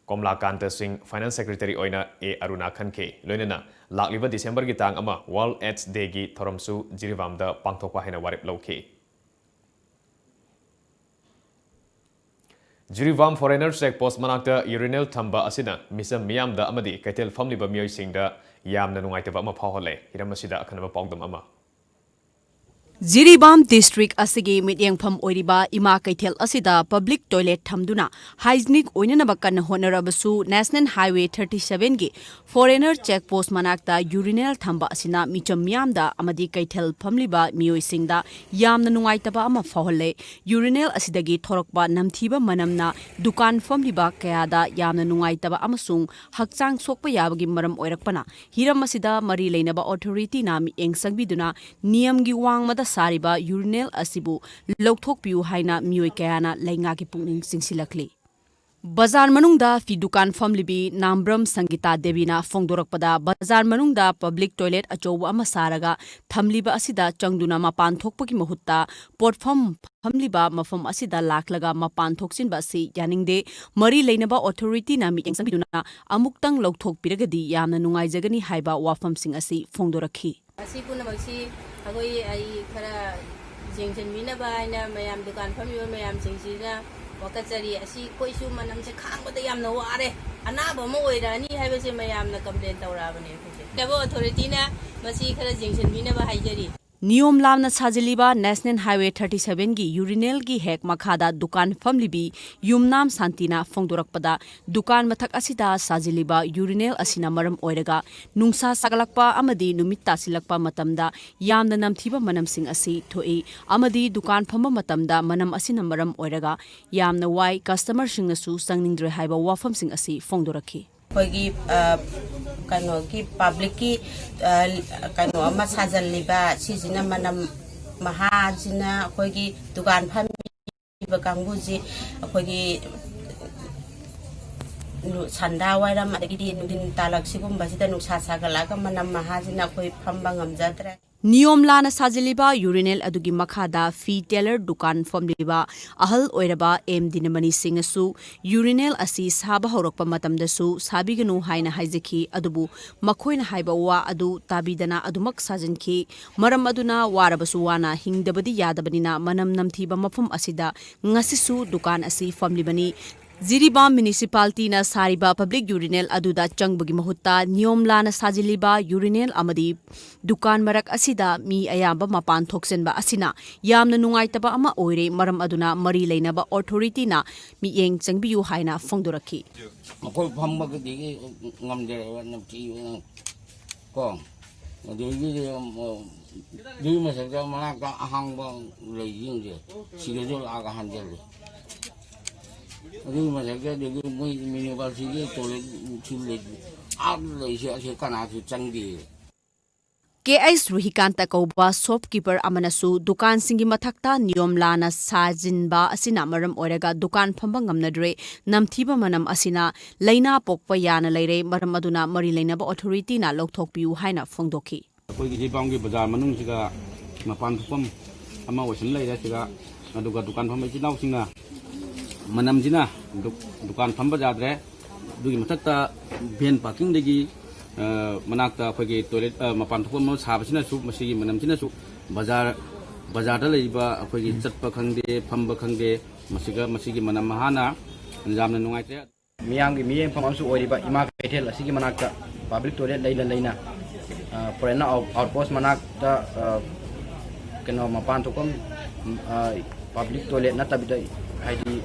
Komlakanta Singh Finance Secretary oina A Aruna Khanke loinana lakliba December gi tang ama World AIDS Day gi thoramsu Jiribam da pangthokwa hena warip lauke Jiribam Foreigner Check Post manakta urinal thamba asina misam miyam da amadi kaitel famliba miyoi singda yamna nungaitaba ama phawhole hiramasida akhanaba pawdam ama
Jiribam District asigi mityengpham oiriba ima kaithel asida public toilet thamduna hygienic oinanaba kan honarabasu National Highway 37 gi foreigner check post manakta urinal thamba asina micham myamda amadi kaithel phamliba miyoi singda yamna nungaitaba ama phawhole urinal asidagi thorokba namthiba manamna dukan famliba kayada yamna nungaitaba amasung hakchang sokpa yabagi maram oirakpana hiram asida mari leinaba authority na mi engsangbi niyam gi wangmada सारिबा urinal असिबु लौथोकपियु हाइना मियोय कयाना लैंगा की पुंगनिंग सिंगसिलखली बाजार मनुंगदा फी दुकान फमलिबी नामब्रम संगीता देवीना फोंगदोरकपदा बाजार मनुंगदा पब्लिक टॉयलेट अचौबा अमा सारगा थमलिबा असिदा चंगदुना मपान थोकपगी महुत्ता पोर्टफम फमलिबा मफम असिदा लाखलगा मपान थोकसिनबा सि यानिंगदे मरी लेनबा ऑथोरिटी ना मीटिंग संगीदुना अमुक्तंग लौथोकपिरगदी यामना नुंगाइजगनी हाइबा वाफम सिंग असि फोंगदोरखी
असि पुनमक्सि अगोई आई खरा जेंजनमिनबा आइना मयाम दुकान फमिबा मयाम सिंगसिना वकचरी असि कोइसु मनमसे खांगबदा यामना वारे अनाबा म ओइरानी हाइबसे मयामना कंप्लेन तौराबने खुसे केबो अथॉरिटी ना मसि खरा जेंजनमिनबा हाइजरी
नियम लामना साजिलिबा नेशनल हाईवे 37 की यूरिनल की हेक मखादा दुकान फमलिबी युमनाम शांतिना फोंदोरकपदा दुकान मथक असिदा साजिलिबा यूरिनल असिना मरम ओइरगा नुंसा सगलकपा अमदी नुमित तासिलकपा मतमदा यामना नमथिबा मनमसिंग असि थोई अमदी दुकान फम मतमदा मनम असिना मरम ओइरगा यामना वाई कस्टमर सिंगसु संगनिंद्रे हाइबा वाफमसिंग असि फोंदोरखी
कोई कनो की पब्लिक की कनो अमा साजलिबा सिजिना मनम महाजिना कोई दुकान फमिबा कांगबुजी कोई संदा वाइरम अदगी दिन तालक सिगुम्बासिदा नुसा सागलागा मनम महाजिना कोई फम्बा ngamjadre
नियम लाना साजिलिबा यूरिनल अदुगी मखादा फी टेलर दुकान फमलिबा अहल ओइरबा एम दिनमनी सिंगसु यूरिनल असि साबा हौरकपा मतमदसु साबिगनु हाइना हाइजखी अदुबु मखोइना हाइबा वा अदु ताबिदना अदुमक साजनखी मरम अदुना वारबसु वाना हिंगदबदी यादबनिना मनम नमथिबा मफम असिदा ngasisu दुकान असि फमलिबनी Jiribam Municipality na sariba public urinal aduda changbagi mahutta niyom lana sajiliba urinal amadi dukan marak asida mi ayamba mapan thoksenba asina yamna nungaitaba ama oire maram aduna mari leinaba authority na mi yeng changbiyu haina phongdorakhi
makoi phamba ke digi ngamde namchi ko digi digi masakta mana ka ahang ba leijing je sigejo aga hanjel अभी मज़े देखो मैं university तोले चुले आप लेसे ऐसे करना तो चंगी
KS Ruhikanta Kauba shopkeeper amanasu dukan singi mathakta niyom lana sajinba asina maram orega dukan phamba ngamnadre namthiba manam asina leina pokpa yana leire maram aduna mari leinaba authority na lokthokpiu haina phongdokhi
koi gi banggi bazar manung siga mapan thupam ama osin leira siga aduga dukan phamba sinau singa manam jina dukan phamba jadre dugi mathakta ben parking degi manakta khogi toilet mapan thupam ma sabasina su masigi manam jina su bazar da leiba khogi chatpa khangde phamba khangde masigi manam mahana jamna nungaite
miyang gi miyeng pham amsu oriba ima kethel asigi manakta public toilet leina
foreigner outpost manak da keno mapan thokom public toilet na tabida haidi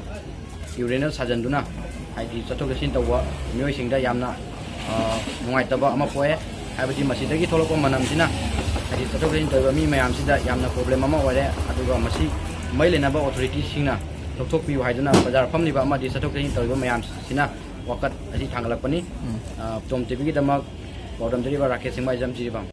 urinal sajanduna haidi chathok jasin tawwa mioi singda yamna nungai taba ama poe habati masidagi tholokpa manam sina haidi chathok jasin tawwa mi mayam sida yamna problem ama ware aduga masi mai lenaba authority singna thokthok piu haiduna bazar famliba ama di chathok jasin tawwa mayam sina wakat asi thangalakpani TOMTV gi damak bodam deriba rakesh singh jam jiribam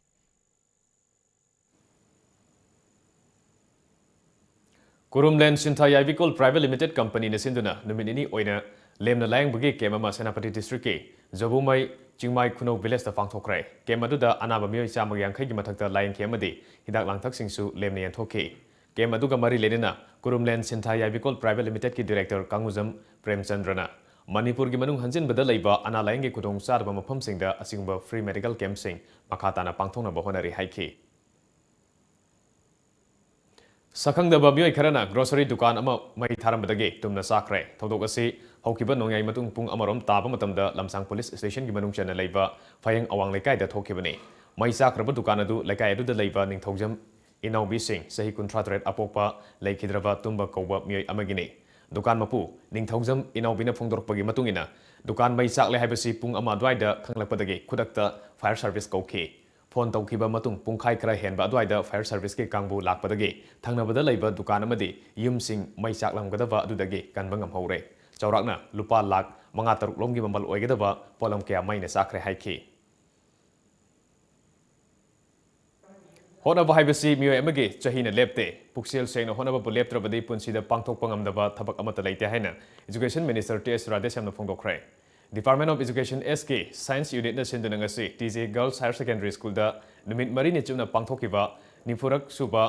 Kurumlen Sintha Yaibikol Private Limited Company ne sinduna numinini oina lemna layang bugi kemama Senapati District ke Jobumai Chingmai Kuno Village ta pangthokrai kemaduda anaba mioi chamag yankhai gi mathakta layang kemadi hidak langthak singsu lemne yanthoke kemaduga mari lenina Kurumlen Sintha Yaibikol Private Limited ki Director Kanguzam Premchandrana Manipur gi manung hanjin bada laiba ana layang gi kudong sarba mafam singda asingba free medical camp sing makhatana pangthongna bahonari haiki Sakhangdaba mioi kharana grocery dukan ama mai tharambadagi tumna sakre thodok asi haukiba nongyai matung pung amarom taba matamda lamsang police station gi manung chana laiba phayang awang lekai da thokibani mai sakraba dukan adu lekai adu da laiba ningthogjam inaubi sing sahi 38 apokpa leikidraba tumba kauba mioi amagini dukan mapu ningthogjam inaubina phongdorpagi matungina dukan mai sakle haibasi pung ama dwaida khanglakpadagi khudakta fire service kauki phone taukiba matung pungkhai kra henba adwaida fire service ke kangbu lakpadagi thangnabada laiba dukan amadi yumsing mai saklamgadaba adudagi kanba ngamhore chaurakna lupa lakh manga taruk lomgi mamal oigadaba polam kya maina sakre haiki honaba haibasi mioi amagi chahina lepte puksel sengna honaba bu leptrabadi punsida pangthok pangamdaba thabak amata leite haina education minister ts radeshamna phongdokre Department of Education SK Science Unit na sindunangasi TJ Girls Higher Secondary School da numit mari ni chumna pangthokiba nifurak suba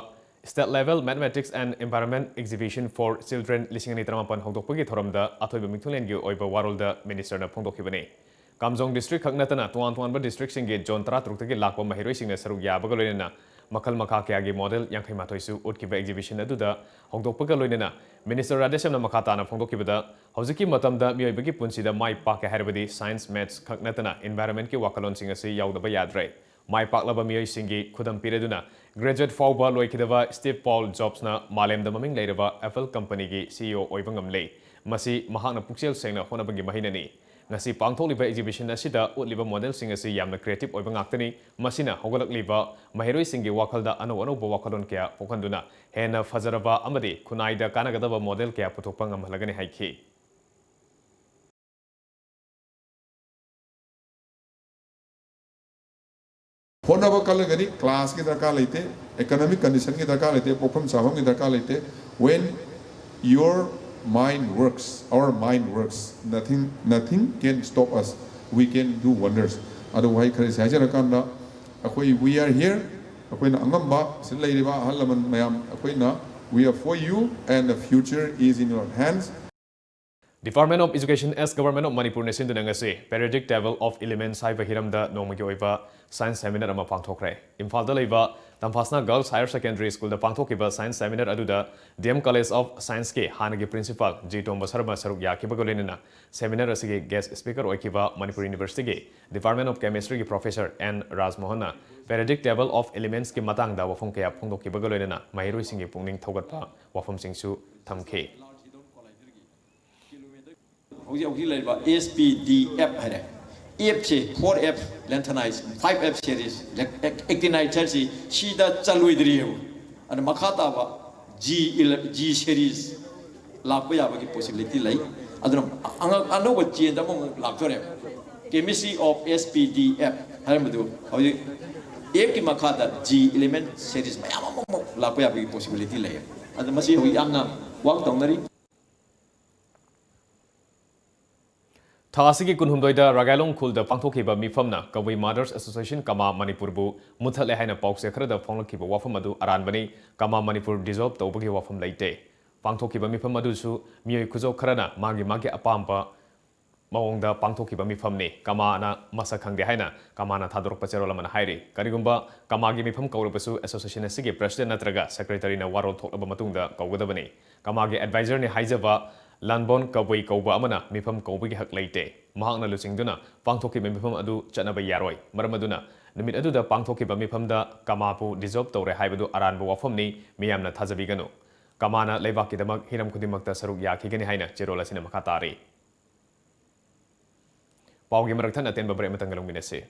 State Level Mathematics and Environment Exhibition for Children lisingani tramapan hongdokpagi thoramda athoiba mingthulen gi oiba warolda minister na phongdokibani Kamjong district khaknatana tuan ba district singe John 13 tagi lakpa mahiroi singna saruk yabaga loinana makal makha kya gi model yankhai mathoisu utkiba exhibition aduda hongdokpaga loinana minister radeshamna makhatana phongdokibada hojiki matamda miyoibagi punsida mai pak hairabadi science maths khaknatana environment ki wakalon sing asi yaudaba yadre mai paklaba miyoi singi khudam pireduna graduate fauba loikidaba Steve Paul Jobs na malemda maming leiraba Apple company gi CEO oibangam lei masi mahakna puksel sengna honabagi mahinani ngasi pangtholiba exhibition asida utliba model sing asi yamna creative oiba ngaktani masina hogalakliba mahiroi singi wakalda ano ba wakalon kya pokhanduna hena fajaraba amadi kunaida kanagadaba model kya puthokpa ngamhalagani haiki
honaba kalagani class ki darkar leite economic condition ki darkar leite pokham sabam ki darkar leite when your mind works our mind works nothing can stop us we can do wonders otherwise khare sajara kanda akoi we are here akoi na angamba sin leiriba halaman mayam akoi na we are for you and the future is in your hands
Department of Education as Government of Manipur ne sindunangasi periodic table of elements haiba hiramda nomagi oiba science seminar ama pangthokre Imphal da leiba Tamphasna Girls Higher Secondary School da pangthokiba science seminar aduda DM College of Science ke hanagi principal G Tomba Sarma saruk yakiba golenina seminar asige guest speaker oikiba Manipur University ge Department of Chemistry ge Professor N Rajmohana periodic table of elements ke matang da wafum ke phongdokiba golenina mahiroi singi pungning thogatpa wafum singsu thamke
SPDF है F से 4F lengthenize 5F series actinide चलसी सीधा चलू इधर ही हो अने मखाता बा G series लाभ या बाकी possibility लाई अदरम अनु बच्चे जब हम लाभ तो रहे chemistry of SPDF है मतलब और ये F की मखाता G element series में लाभ या बाकी possibility लाई अदरम मसी हुई आंगा वक्त तंगरी
Thasigi kunhumdoida Ragalong Khulda pangthokiba mifamna Kawi Mothers Association Kama Manipurbu muthale haina pause khrada phonglakiba wafam adu aranbani Kama Manipur dissolve tawbagi wafam leite pangthokiba mifam adu su mioi khujo khrana magi apamba mawongda pangthokiba mifamni Kama na masa khangde haina Kama na thadorok pacherola man hairi karigumba Kama gi mifam kawrubasu association asigi president natraga secretary na warol thoklaba matungda kawgadabani Kama gi advisor ni haijaba Lanbon Kawai Kauba Amana, Mipam Kaubi Hak Late, Mahana Lusingduna, Pangtoki Mipam Adu, Chanaba Yaroi, Maramaduna, नुमित अदुदा पांगथोकिबा मिफमदा कमापु dissolve तौरे हाइबदु अरानबो वाफमनी मियामना थाजबिगनु कमाना लेबाकिदमक हिरम खुदिमक्ता सरुक याखिगनि हाइना चेरोल असिना मखा तारी पाउगी मरकथन अतेनबा ब्रेक मतंगलुंगिनेसे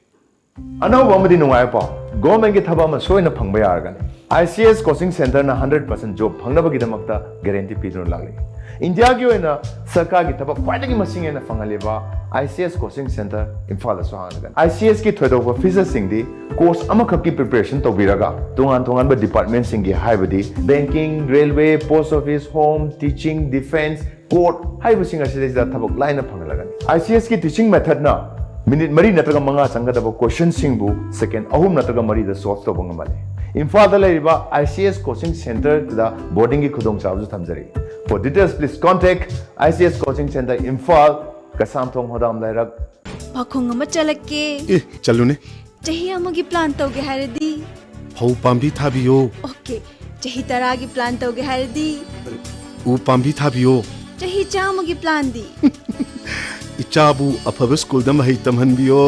अनौब अमदी नुंगाय पाउ गवर्नमेंट की थबा सोयना फंगबा यारगनी ICS कोचिंग सेंटर ना 100% जॉब फंगनबगिदमक्ता गारंटी पीदुन लागली इंडिया की ओइना सरकार की थबा ख्वाइदगी मसिंग एना फंगलेबा ICS कोचिंग सेंटर इम्फाल सोहानगन ICS की थोदोबा फीचर सिंगदी कोर्स अमखकी प्रिपरेशन तौबिरगा तोंगान तोंगानबा डिपार्टमेंट सिंगी हाइबदी banking railway post office home teaching defence court हाइबसिंग असिदा थबक लाइन फंगलगन ICS की टीचिंग मेथड ना मिनिट मरी नत्रगा मंगा संगदबा क्वेश्चन सिंगबु सेकेंड अहुम नत्रगा मरी द सॉल्व तौब ngमले इम्फाल लेरिबा ICS कोचिंग सेंटर दा बोर्डिंग की खुदोंग चाबजु थमजरी for details please contact ICS coaching centre Imphal Keishamthong Hodam लाइरक
पाखोंग अमा चलके
चलुने
चही अमगी प्लान तौगे हारदी
फौ पाम्बी थाबियो
ओके चही तरागी प्लान तौगे हारदी
उ पाम्बी थाबियो
चही चामगी प्लान दी
इचाबु अफब स्कूल दम हई तमहनबियो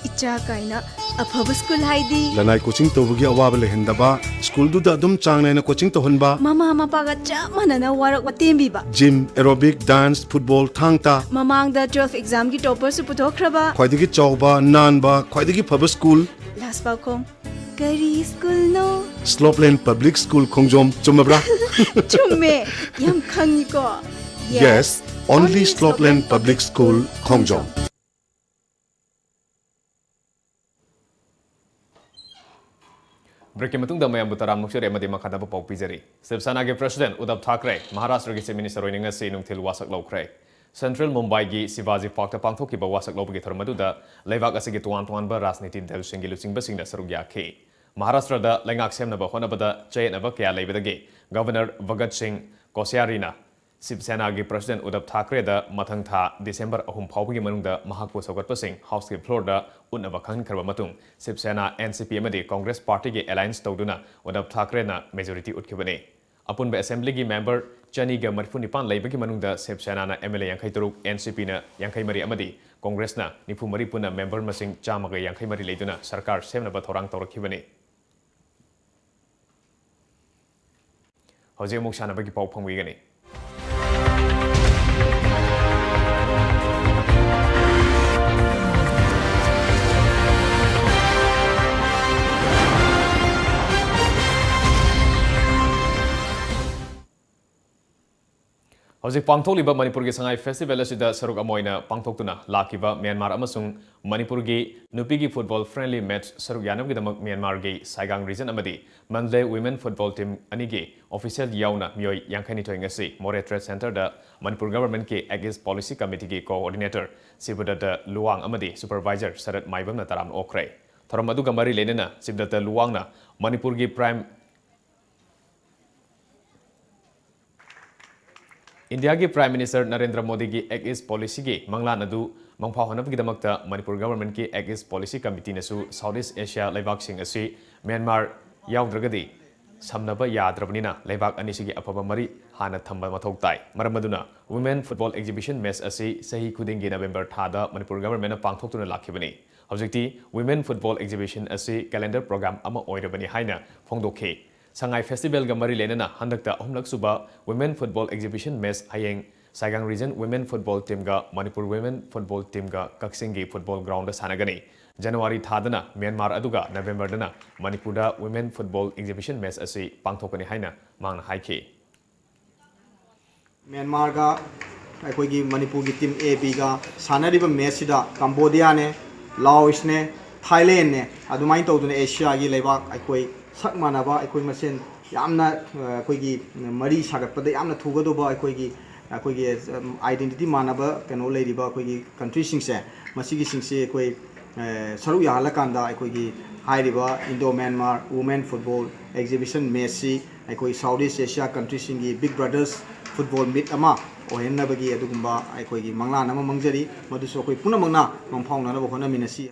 इचा काइना अफब स्कूल हाइदी
लनाई कोचिंग तौबगी अवाब लेहंदबा स्कूल दुदा दुम चांग नाइना कोचिंग तौहनबा
ममा मपागा चा मनना वारक वतेंबीबा
gym aerobic dance football Thang-Ta
ममांग द 12 एग्जाम की टॉपर से पुथोखरबा
ख्वाइदगी चौबा नानबा ख्वाइदगी फब स्कूल
लास्ट पाखों करी स्कूल नो
स्लोपलैंड पब्लिक स्कूल खोंगजोम चुमब्रा
चुम्मे यम खंगिको
Yes, only Slopeland Public School, Khongjong.
Break के मतुंग दमयम बुतराम नुक्सरे मदि मखादब पाउ पिजरी शिवसेना के प्रेसिडेंट उद्धव ठाकरे महाराष्ट्र के चीफ मिनिस्टर ओइनिंग से नुंथिल वासक लौखरे सेंट्रल मुंबई की शिवाजी पार्क पांगथोकिबा वासक लौबगी थरमदुदा लेबाक असगी तुआन तुआनबा राजनीति दल सिंगी लुचिंगबसिंगना सरुक याखे महाराष्ट्र दा लेंगाक सेमनबा होनबदा चयनबा कया लेबदगे गवर्नर भगत सिंह कोश्यारीना शिवसेना की प्रेसिडेंट उद्धव ठाकरे दा मथंग था दिसंबर 3 फाउबगी मनुंगदा महाकु सौगतपसिंग हाउस के फ्लोर दा उन्नबा खंखरबा मतुंग शिवसेना NCP अमदी कांग्रेस पार्टी के अलायंस तौदुना उद्धव ठाकरे ना मेजॉरिटी उठखिबने अपुनबे असेंबली की मेंबर चनीगा मरफुनिपान लेबगी मनुंगदा शिवसेना ना MLA 53 NCP ना 53 अमदी कांग्रेस ना 94 पुना मेंबर मसिंग चामगा 53 लेदुना सरकार सेमनबा थोरांग तौरखिबने हौजे मुक सानबगी पाउ फंगविगनी हौजिक पांगथोलिबा मणिपुर की संगाई फेस्टिवल असिदा सरुक अमोइना पांगथोक्तुना लाकिबा म्यांमार अमसुंग मणिपुर की नुपी की फुटबॉल फ्रेंडली मैच सरुक यानमगिदमक म्यांमार की साइगांग रीजन अमदी मंडले वुमेन फुटबॉल टीम अनिगे ऑफिशियल याउना मियोय यांखैनिथोय ngasi मोरे ट्रेड सेंटर दा मणिपुर गवर्नमेंट के एगेंस्ट पॉलिसी कमिटी की कोऑर्डिनेटर सिबदत लुवांग अमदी सुपरवाइजर सरत माइबमना तराम ओखरे थरम अदुगा मरी लेनेना सिबदत लुवांगना मणिपुर की प्राइम इंडिया की प्राइम मिनिस्टर नरेंद्र मोदी की एक्ट ईस्ट पॉलिसी की मंगलान अदु मंगफा होनबगिदमक्ता मणिपुर गवर्नमेंट की एक्ट ईस्ट पॉलिसी कमिटी नसु साउथ ईस्ट एशिया लेबाकसिंग असि म्यांमार याउद्रगदी समनबा याद्रबनिना लेबाक अनिसिगी अफबा मरी हाना थंबा मथौ ताई मरमदुना वुमेन फुटबॉल एग्जीबिशन मैच असि सही खुदिंगी नवेंबर थादा मणिपुर गवर्नमेंट पांगथोक्तुना लाखिबनी हौजिक्ति वुमेन फुटबॉल एग्जीबिशन असि कैलेंडर प्रोग्राम अमा ओइरबनी हाइना फोंदोखे संगाई फेस्टिवल का मरी लेना हंदकता अहुमलक सुबा वुमेन फुटबॉल एग्जीबिशन मैच हयेंग Sagaing region women football team का मणिपुर वुमेन फुटबॉल टीम का कक्सिंगी फुटबॉल ग्राउंड सानगनी जनवरी थादना म्यांमार अदुगा नवेंबरदना मणिपुरदा वुमेन फुटबॉल एग्जीबिशन मैच असि पांगथोकनी हाइना मांगना हाइखे
म्यांमार का अखोगी मणिपुर की टीम AB का सानरिबा मैच सिदा कंबोडिया ने लाओस ने थाईलैंड ने अदुमाइन तौदुना एशिया की लेबाक अखोई sak manaba akhoi masen yamna akhoi gi mari sagatpada yamna thugadoba akhoi gi identity manaba kano leiriba akhoi gi country sing se masigi sing se akhoi saru ya halakanda akhoi gi hairiba Indo Myanmar women football exhibition match si akhoi Southeast Asia country sing gi big brothers football meet ama ohenna bagi adugumba akhoi gi mangla nama mangjari maduso akhoi puna mangna mangphauna na bohona minasi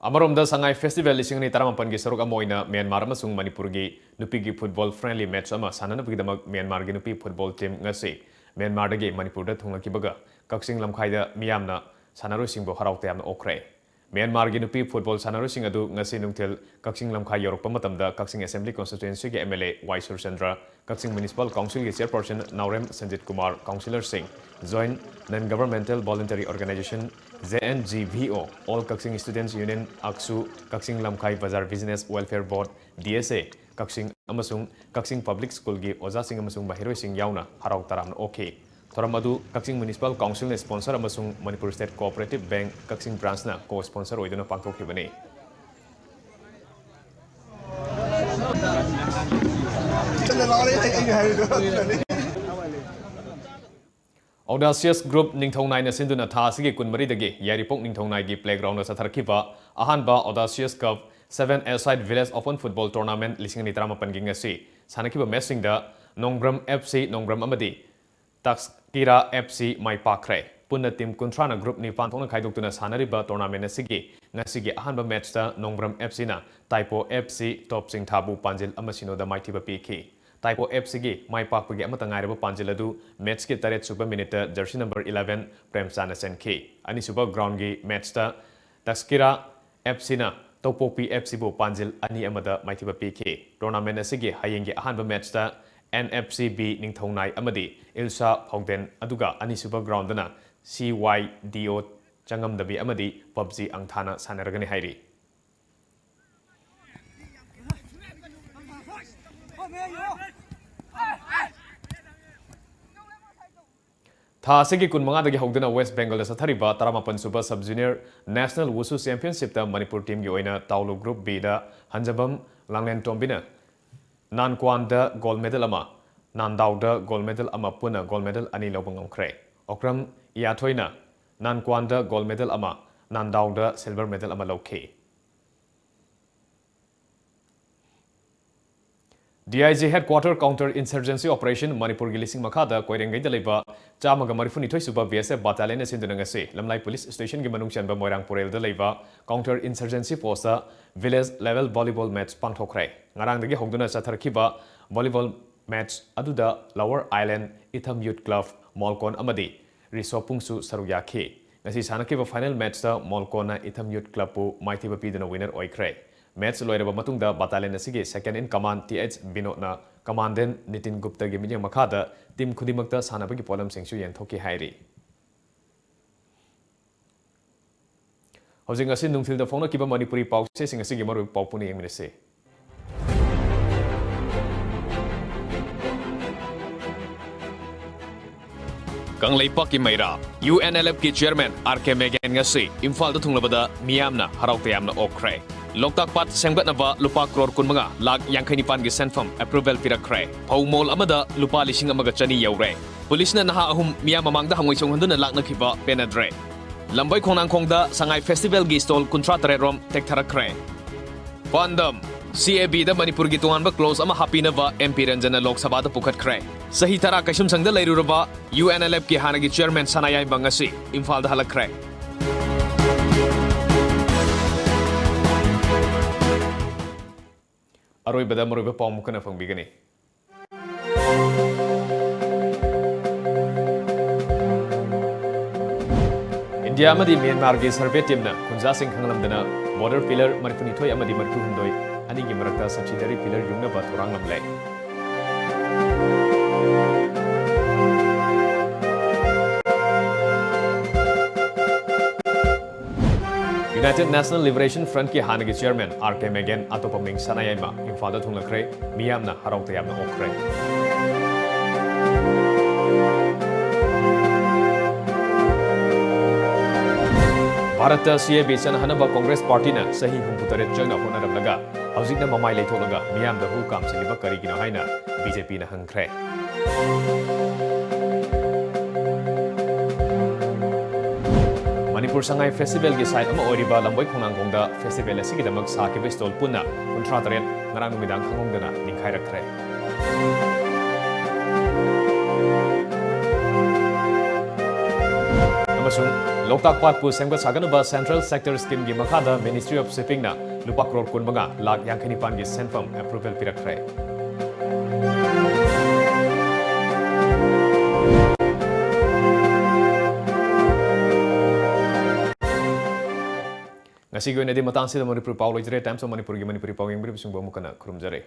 अमरोमदा Sangai festival लिसिंगनी तरामपन की सरुक अमोइना Myanmar अमसुंग Manipur की नुपी की football friendly match अमा साननबगिदमक Myanmar की नुपी फुटबॉल टीम ngasi म्यांमार दगे मणिपुर दा थुंगकिबगा Kakching लमखाइदा मियामना Sanaruisingbo harau tayamna okre. Myanmar gi nupi football sanaruising adu ngasi nungthil Kaksing lamkha yorokpa matamda Kaksing Assembly Constituency gi MLA Y Surchandra, Kaksing Municipal Council gi Chairperson Naurem Sanjit Kumar, Councillor Singh, join Non-Governmental Voluntary Organization JNGVO, All Kaksing Students Union AKSU, Kaksing Lamkai Bazar Business Welfare Board DSA, Kaksing amasung Kaksing Public School gi Oza Singh amasung Bahiroi Singh yauna harau taram okay. Thoramadu Kaksing Municipal Council ne sponsor amasung Manipur State Cooperative Bank Kaksing branch na co-sponsor oiduna pangthokhibani. Audacious Group Ningthongnai na sinduna tha sigi kunmari dagi Yaripok Ningthongnai gi playground na satharkiba ahanba Audacious Cup 7 Elside Village Open Football Tournament 2018 gi ngasi sanakiba matching da Nonggram FC Nonggram amadi Takskira FC mai pakre punna team Kuntrana Group ni panthona khaidokuna sanariba tournament asigi ngasigi ahanba match da Nongram FC na Taipo FC Top Sing Thabu Panjil amasino da maithiba piki Taipo FC gi mai pakpagi amata ngairaba Panjil adu match ki 8 suba minute jersey number 11 Premchana Senki ani suba ground gi match da Takskira FC na Topopi FC bu Panjil ani amada maithiba piki tournament asigi hayengi ahanba match da NFCB Ningthongnai amadi Ilsa Phongden aduga anisuba ground na CYDO Changamdabi amadi PUBG angthana sanaragani hairi. Tha sigi kun manga dagi hogdana West Bengal sathariba taramapan suba sub junior National Wushu Championship ta Manipur team gi oina Taulu Group B da Hanjabam Langlen Tombina Nankwanda gold medal ama Nandauda gold medal ama puna gold medal ani lobang ngkre okram Yathoina Nankwanda gold medal ama Nandauda silver medal ama lokhe DIG Headquarter Counter Insurgency Operation Manipur Gilising Makada Koirengai Daleba Chamaga Marifuni Toisuba BSF Battalion Sindunangase Lamlai Police Station Gimanung Chanba Moirang Porel Daleba Counter Insurgency Force Village Level Volleyball Match Pantokre Ngarang Dagi Hogduna Satarkiba Volleyball Match Aduda Lower Island Itham Youth Club Molkon Amadi Risopungsu Saruyaki Nasi Sanakiba Final Match da Molkona Itham Youth Club pu Maithiba Pidana winner Oikre Match loiraba matungda battalion asigi second in command TH Binotna commandant Nitin Gupta gi minyang makada team khudimakta sanabagi polam singsu yenthoki hairi Hojing asin nungthil da phone kiba Manipuri pau se sing asigi maru pau puni yengminase Kanglaipak ki Maira UNLF ki chairman RK Megan ngasi Imphal da thunglabada miyamna harautayamna okre Loktak Pat Sengbatnaba Lupa Crore Kunmanga Lag Yankanipan gi Senfam Approval Pirakre Paumol Amada Lupa Lishing Amaga Chani Yaure Police na Naha Ahum Mia Mamangda Hangway Chonghanduna Lakna Kiba Penadre Lamboy Konang Kongda Sangai Festival gi stall Kuntratre Rom Tektarakre Pandam CAB da Manipur gi Tuanba Close Ama Hapinava MP Ranjana Lok Sabha da Pukhat Kre Sahitara Kashum Sangda Lairuraba UNLF ki Hanagi Chairman Sanayay Bangasi Imphal da Halakre Aroi bada maruba pau mukana phang bigani India amadi Myanmar gi survey team na Khunja Singh khanglamdana border pillar marifuni thoi amadi marfu hundoi ani gi marakta subsidiary pillar yungna ba thorang lamlai United National Liberation Front ki Hanagi Chairman RK Megan Atopaming Sanayama Imphal da thunglakre miyamna harautayamna okre Bharata CAB Sanhanaba Congress Party na sahi humputare changna honarablaga hawjikna mamai leitholaga miyamda hu kam siliba karigina haina BJP na hangkre Manipur Sangai Festival gi site ama oriba Lamboy Khonangkongda festival asigi damak sakiba stall punna kuntra taret ngarang numidang khangongdana ningkhai rakre amasung Loktak Pat pu semga saganaba Central Sector Scheme gi makhada Ministry of Shipping na lupa crore kunbanga lakh yankanipan gi senfam approval pirakre ngasi go na di matang sida Manipur Pau lojre Times of Manipur gi Manipuri Pau yeng bri bisung bo mukana khurumjare